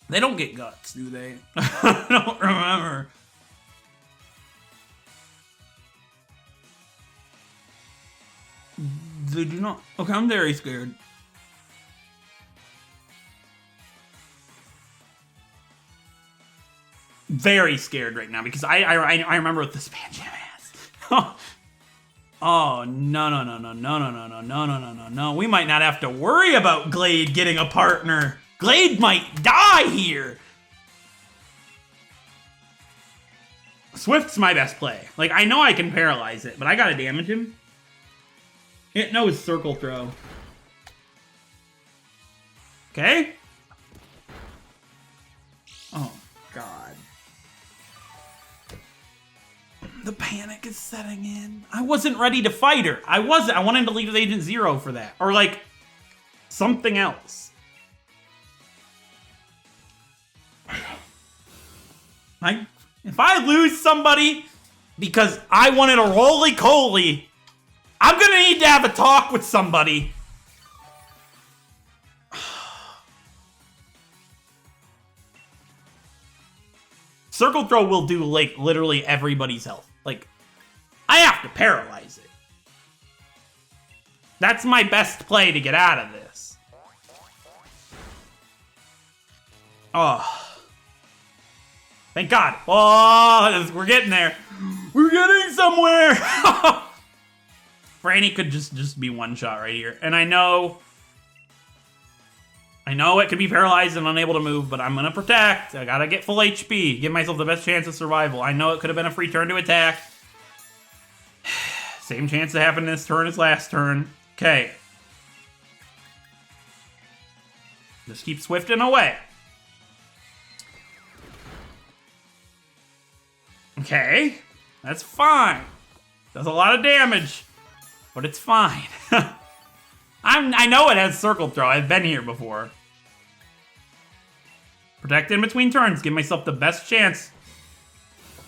They don't get guts, do they? I don't remember. They do not. Okay, I'm very scared. Very scared right now because I remember what this Pancham has. Oh, no. We might not have to worry about Glade getting a partner. Glade might die here. Swift's my best play. Like, I know I can paralyze it, but I gotta damage him. It knows Circle Throw. Okay. Oh, God. The panic is setting in. I wasn't ready to fight her. I wanted to leave with Agent Zero for that. Or, like, something else. If I lose somebody because I wanted a Rolycoly, I'm gonna need to have a talk with somebody. Circle Throw will do, like, literally everybody's health. Like, I have to paralyze it. That's my best play to get out of this. Oh. Thank God. Oh, we're getting there. We're getting somewhere. Franny could just be one shot right here. And I know it could be paralyzed and unable to move, but I'm going to protect. I got to get full HP. Give myself the best chance of survival. I know it could have been a free turn to attack. Same chance that happened this turn as last turn. Okay. Just keep swifting away. Okay. That's fine. Does a lot of damage. But it's fine. I know it has Circle Throw. I've been here before. Protect in between turns. Give myself the best chance.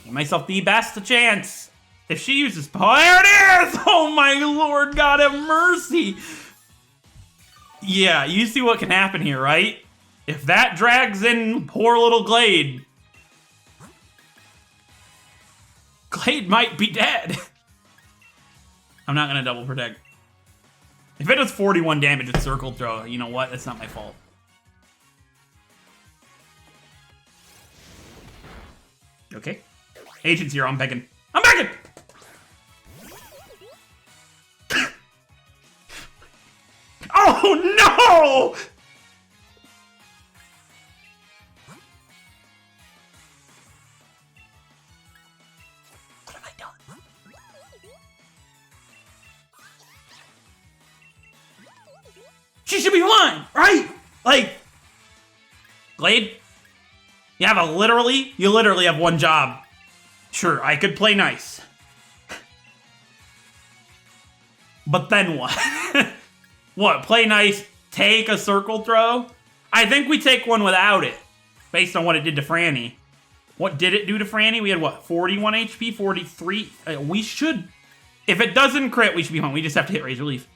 Give myself the best chance If she uses... Oh, there it is! Oh my lord, God have mercy! Yeah, you see what can happen here, right? If that drags in poor little Glade... Glade might be dead. I'm not gonna double protect. If it does 41 damage with Circle Throw, you know what? That's not my fault. Okay. Agent's here, I'm begging. I'm begging! Oh no! What have I done? She should be fine, right? Like, Glade, you literally have one job. Sure, I could play nice. But then what? What, play nice, take a Circle Throw? I think we take one without it, based on what it did to Franny. What did it do to Franny? We had, what, 41 HP, 43? We should, if it doesn't crit, we should be home. We just have to hit Razor Leaf.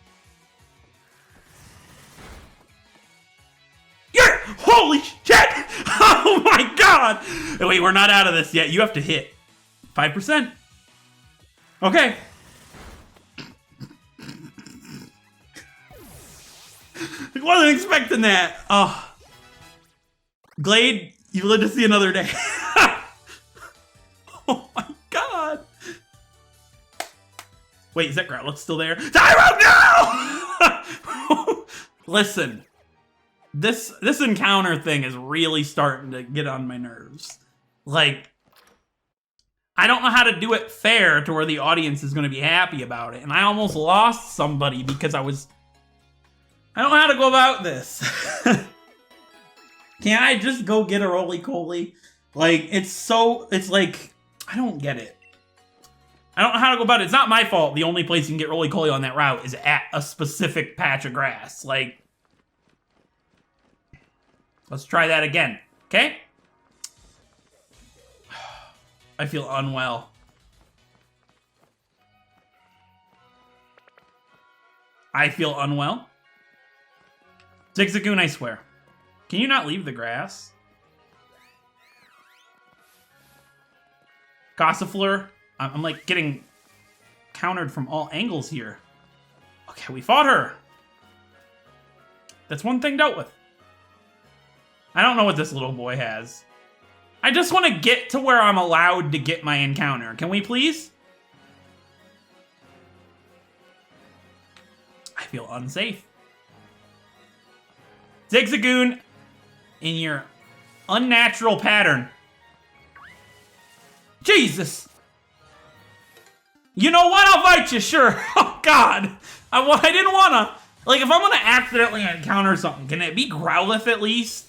Yeah! Holy shit! Oh my god! Wait, we're not out of this yet. You have to hit 5%. Okay. I wasn't expecting that. Oh. Glade, you live to see another day. Oh my god. Wait, is that Growlithe still there? Tyro, no! Listen. This encounter thing is really starting to get on my nerves. Like, I don't know how to do it fair to where the audience is going to be happy about it. And I almost lost somebody because I don't know how to go about this. Can't I just go get a Rolycoly? Like, it's like, I don't get it. I don't know how to go about it. It's not my fault. The only place you can get Rolycoly on that route is at a specific patch of grass. Like, let's try that again, okay? I feel unwell. I feel unwell. Zigzagoon, I swear. Can you not leave the grass? Gossifleur. I'm like getting countered from all angles here. Okay, we fought her. That's one thing dealt with. I don't know what this little boy has. I just want to get to where I'm allowed to get my encounter. Can we please? I feel unsafe. Zigzagoon, in your unnatural pattern. Jesus! You know what? I'll fight you, sure. Oh, God. I didn't want to. Like, if I'm going to accidentally encounter something, can it be Growlithe at least?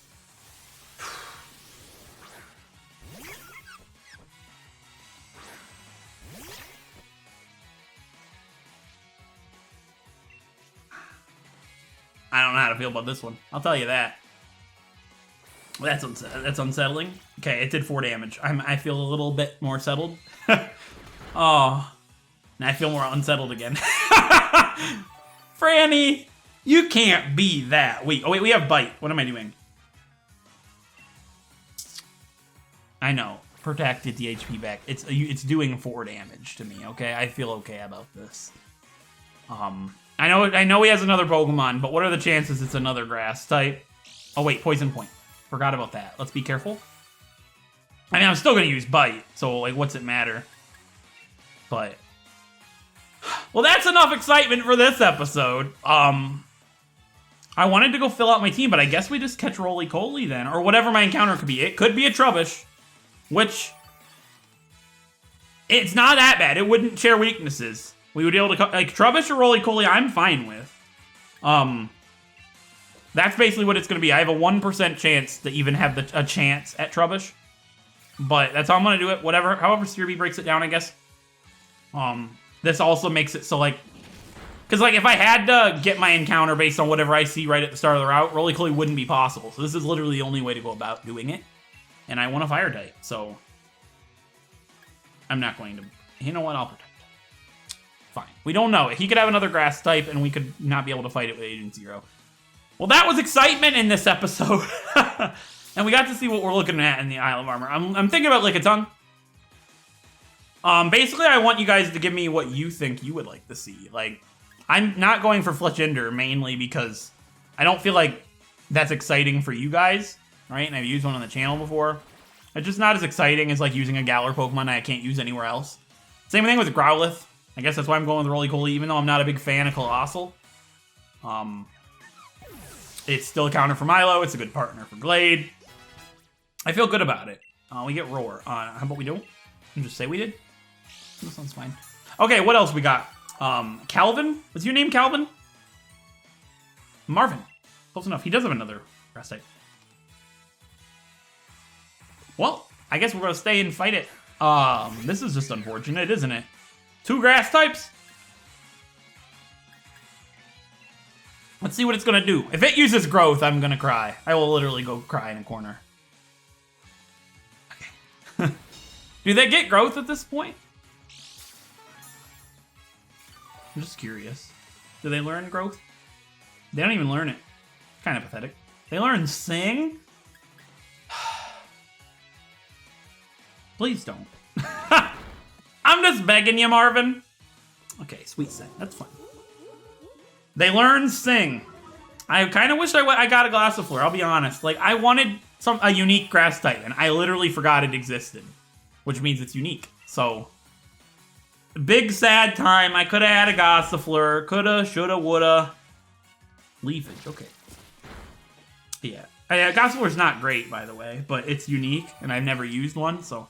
I don't know how to feel about this one. I'll tell you that. That's unsettling. Okay, it did 4 damage. I feel a little bit more settled. Oh, and I feel more unsettled again. Franny, you can't be that weak. Oh wait, we have Bite. What am I doing? I know. Protect, get the HP back. It's doing 4 damage to me. Okay, I feel okay about this. I know he has another Pokemon, but what are the chances it's another grass type? Oh wait, Poison Point. Forgot about that. Let's be careful. I mean, I'm still gonna use Bite, so like, what's it matter? But, well, that's enough excitement for this episode. I wanted to go fill out my team, but I guess we just catch Rolycoly then, or whatever my encounter could be. It could be a Trubbish, which it's not that bad. It wouldn't share weaknesses. We would be able to, like, Trubbish or Rolycoly, I'm fine with. That's basically what it's going to be. I have a 1% chance to even have a chance at Trubbish. But that's how I'm going to do it. Whatever, however Spear breaks it down, I guess. This also makes it so, like, because, like, if I had to get my encounter based on whatever I see right at the start of the route, Rolycoly wouldn't be possible. So this is literally the only way to go about doing it. And I want a Fire type, so I'm not going to. You know what? I'll protect. Fine. We don't know it. He could have another grass type, and we could not be able to fight it with Agent Zero. Well, that was excitement in this episode. And we got to see what we're looking at in the Isle of Armor. I'm thinking about Lickitung. Basically, I want you guys to give me what you think you would like to see. Like, I'm not going for Fletchender mainly because I don't feel like that's exciting for you guys, right? And I've used one on the channel before. It's just not as exciting as like using a Galar Pokemon I can't use anywhere else. Same thing with Growlithe. I guess that's why I'm going with Rolycoly, even though I'm not a big fan of Colossal. It's still a counter for Milo. It's a good partner for Glade. I feel good about it. We get Roar. How about we don't? Just say we did? That sounds fine. Okay, what else we got? Calvin? Was your name Calvin? Marvin. Close enough. He does have another grass type. Well, I guess we're going to stay and fight it. This is just unfortunate, isn't it? 2 grass types? Let's see what it's going to do. If it uses growth, I'm going to cry. I will literally go cry in a corner. Okay. Do they get growth at this point? I'm just curious. Do they learn growth? They don't even learn it. Kind of pathetic. They learn Sing? Please don't. I'm just begging you, Marvin. Okay, sweet Sing. That's fine. They learn Sing. I kind of wish I got a Glassifleur, I'll be honest. Like, I wanted a unique grass type, and I literally forgot it existed. Which means it's unique. So, big sad time. I could have had a Gossifleur. Coulda, shoulda, woulda. Leafage, okay. Yeah. Gossifleur's not great, by the way, but it's unique, and I've never used one, so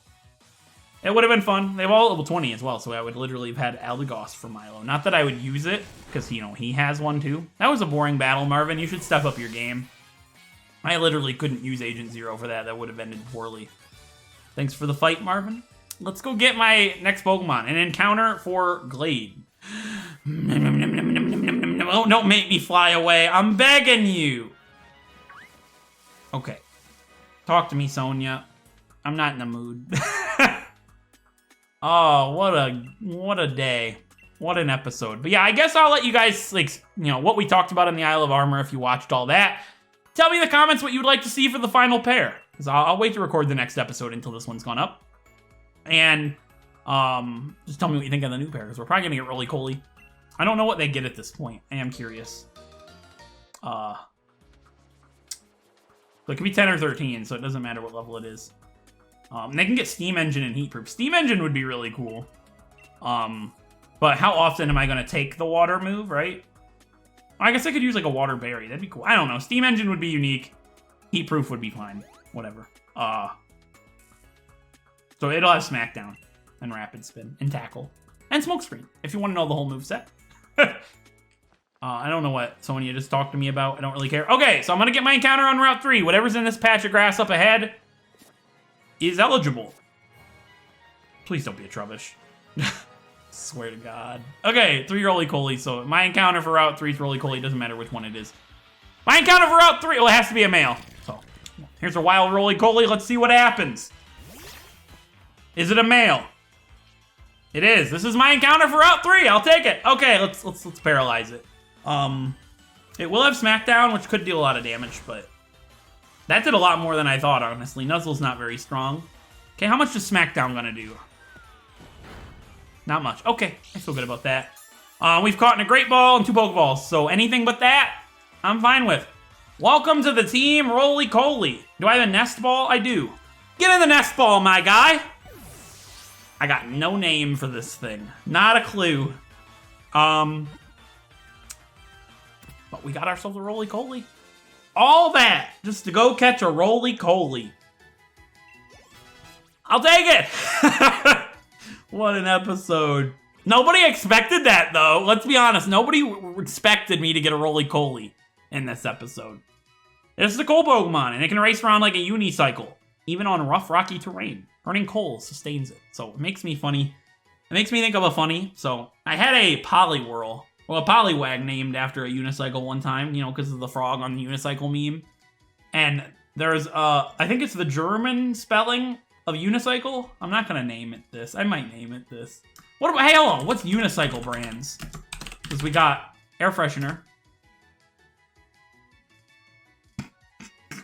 it would have been fun. They have all level 20 as well, so I would literally have had Eldegoss for Milo. Not that I would use it, because, you know, he has one too. That was a boring battle, Marvin. You should step up your game. I literally couldn't use Agent Zero for that. That would have ended poorly. Thanks for the fight, Marvin. Let's go get my next Pokemon. An encounter for Glade. Oh, don't make me fly away. I'm begging you. Okay. Talk to me, Sonia. I'm not in the mood. Oh, what a day. What an episode. But yeah, I guess I'll let you guys, like, you know, what we talked about in the Isle of Armor if you watched all that. Tell me in the comments what you would like to see for the final pair. Because I'll wait to record the next episode until this one's gone up. And just tell me what you think of the new pair, because we're probably going to get Rolycoly. I don't know what they get at this point. I am curious. So it could be 10 or 13, so it doesn't matter what level it is. They can get Steam Engine and Heat Proof. Steam Engine would be really cool. But how often am I going to take the water move, right? I guess I could use like a water berry. That'd be cool. I don't know. Steam Engine would be unique. Heat Proof would be fine. Whatever. So it'll have Smackdown and Rapid Spin and Tackle and Smokescreen if you want to know the whole moveset. I don't know what Sonia just talked to me about. I don't really care. Okay, so I'm going to get my encounter on Route 3. Whatever's in this patch of grass up ahead is eligible. Please don't be a Trubbish. Swear to God. Okay, 3 Rolycoly. So my encounter for Route 3 is Rolycoly. Doesn't matter which one it is. My encounter for Route 3, well, it has to be a male. So here's a wild Rolycoly. Let's see what happens. Is it a male? It is. This is my encounter for Route 3. I'll take it. Okay, let's paralyze it. It will have Smackdown, which could deal a lot of damage, but that did a lot more than I thought, honestly. Nuzzle's not very strong. Okay, how much is Smackdown gonna do? Not much. Okay, I feel good about that. We've caught in a Great Ball and 2 Pokeballs, so anything but that, I'm fine with. Welcome to the team, Rolycoly. Do I have a Nest Ball? I do. Get in the Nest Ball, my guy. I got no name for this thing. Not a clue. But we got ourselves a Rolycoly. All that just to go catch a Rolycoly. I'll take it. What an episode. Nobody expected that, though. Let's be honest. Nobody expected me to get a Rolycoly in this episode. This is a cool Pokemon, and it can race around like a unicycle, even on rough, rocky terrain. Burning coal sustains it, so it makes me funny. It makes me think of a funny. So I had a Poliwhirl, well, a Poliwag named after a unicycle one time, you know, because of the frog on the unicycle meme. And there's, I think it's the German spelling of unicycle. I'm not gonna name it this. I might name it this. What about, hey, hold on, what's unicycle brands? Because we got air freshener.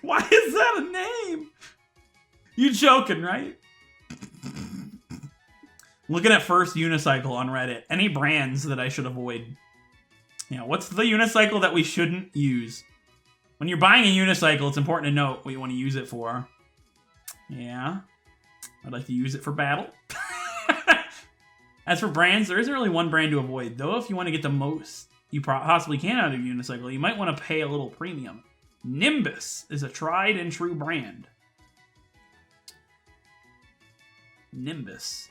Why is that a name? You joking, right? Looking at first unicycle on Reddit. Any brands that I should avoid? Yeah, what's the unicycle that we shouldn't use? When you're buying a unicycle, it's important to note what you want to use it for. Yeah. I'd like to use it for battle. As for brands, there isn't really one brand to avoid. Though if you want to get the most you possibly can out of a unicycle, you might want to pay a little premium. Nimbus is a tried and true brand. Nimbus.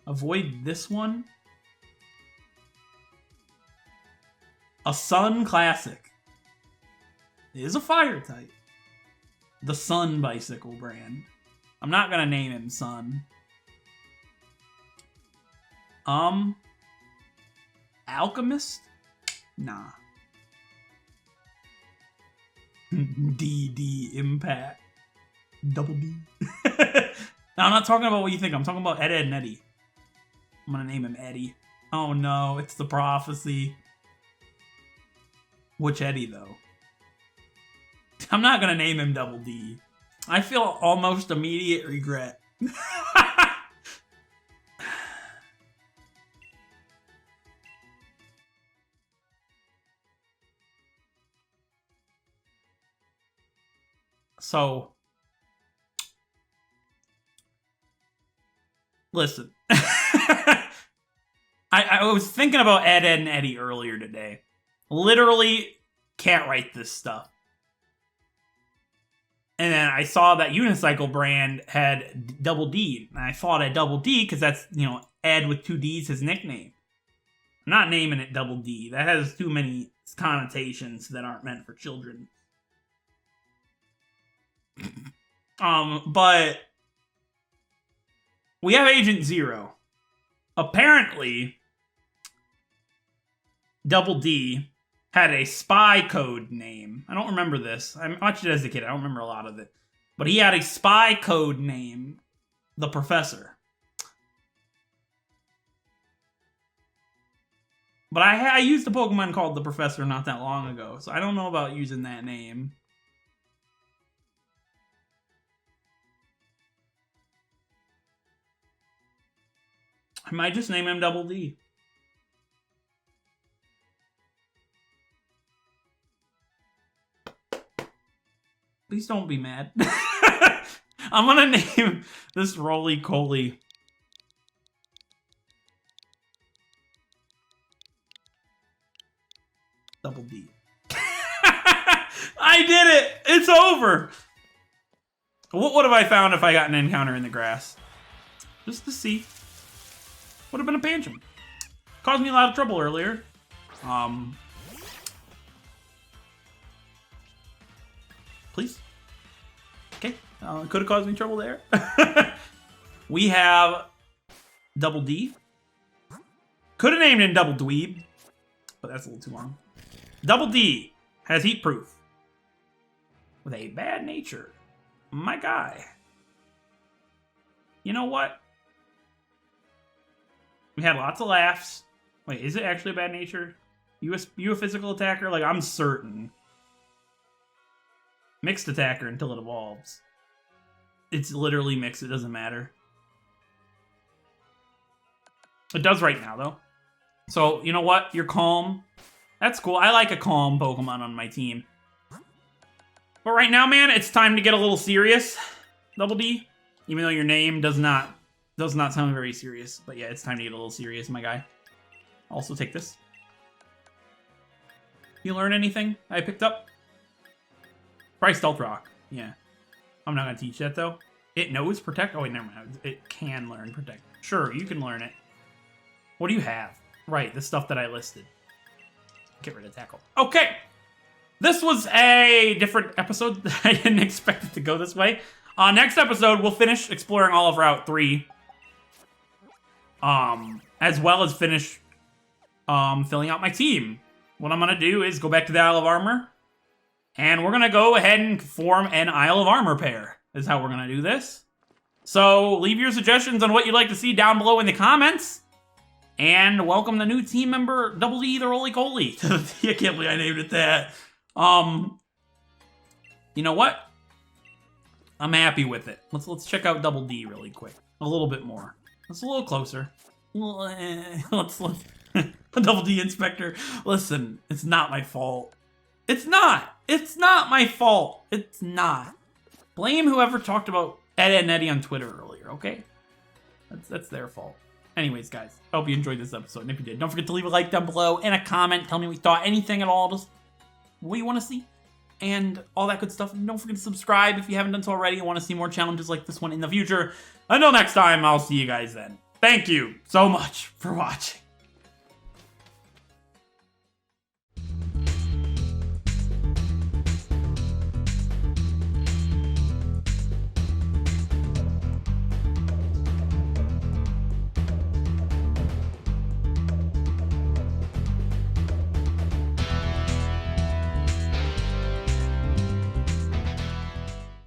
Avoid this one. A Sun Classic. It is a fire type. The Sun bicycle brand. I'm not gonna name him Sun. Alchemist? Nah. DD Impact. Double D. No, I'm not talking about what you think. I'm talking about Ed, Ed, and Eddie. I'm gonna name him Eddie. Oh no, it's the prophecy. Which Eddie, though? I'm not gonna name him Double D. I feel almost immediate regret. So, listen. I was thinking about Ed, Ed, and Eddie earlier today. Literally can't write this stuff. And then I saw that unicycle brand had Double D. And I thought at Double D because that's, you know, Ed with 2 D's, his nickname. I'm not naming it Double D. That has too many connotations that aren't meant for children. But we have Agent Zero. Apparently, Double D had a spy code name. I don't remember this. I watched it as a kid. I don't remember a lot of it. But he had a spy code name, the Professor. But I used a Pokemon called the Professor not that long ago, so I don't know about using that name. I might just name him Double D. Please don't be mad. I'm gonna name this Rolycoly Double D. I did it! It's over! What would have I found if I got an encounter in the grass? Just to see. Would have been a Pancham. Caused me a lot of trouble earlier. Please. Okay. Could have caused me trouble there. We have Double D. Could have named him Double Dweeb, but that's a little too long. Double D has heat proof with a bad nature. My guy. You know what? We had lots of laughs. Wait, is it actually a bad nature? You a physical attacker? Like, I'm certain. Mixed attacker until it evolves. It's literally mixed. It doesn't matter. It does right now, though. So, you know what? You're calm. That's cool. I like a calm Pokemon on my team. But right now, man, it's time to get a little serious. Double D. Even though your name does not sound very serious. But yeah, it's time to get a little serious, my guy. Also take this. You learn anything I picked up? Probably Stealth Rock. Yeah. I'm not going to teach that, though. It knows Protect. Oh, wait, never mind. It can learn Protect. Sure, you can learn it. What do you have? Right, the stuff that I listed. Get rid of Tackle. Okay. This was a different episode. I didn't expect it to go this way. Next episode, we'll finish exploring all of Route 3. As well as finish filling out my team. What I'm going to do is go back to the Isle of Armor. And we're going to go ahead and form an Isle of Armor pair. Is how we're going to do this. So leave your suggestions on what you'd like to see down below in the comments. And welcome the new team member, Double D the Rolycoly. I can't believe I named it that. You know what? I'm happy with it. Let's check out Double D really quick. A little bit more. Let's a little closer. Let's look. Double D Inspector. Listen, it's not my fault. It's not. It's not my fault. It's not. Blame whoever talked about Ed and Eddie on Twitter earlier, okay? That's their fault. Anyways, guys, I hope you enjoyed this episode. And if you did, don't forget to leave a like down below and a comment. Tell me what you thought, anything at all, just what you want to see, and all that good stuff. And don't forget to subscribe if you haven't done so already and want to see more challenges like this one in the future. Until next time, I'll see you guys then. Thank you so much for watching.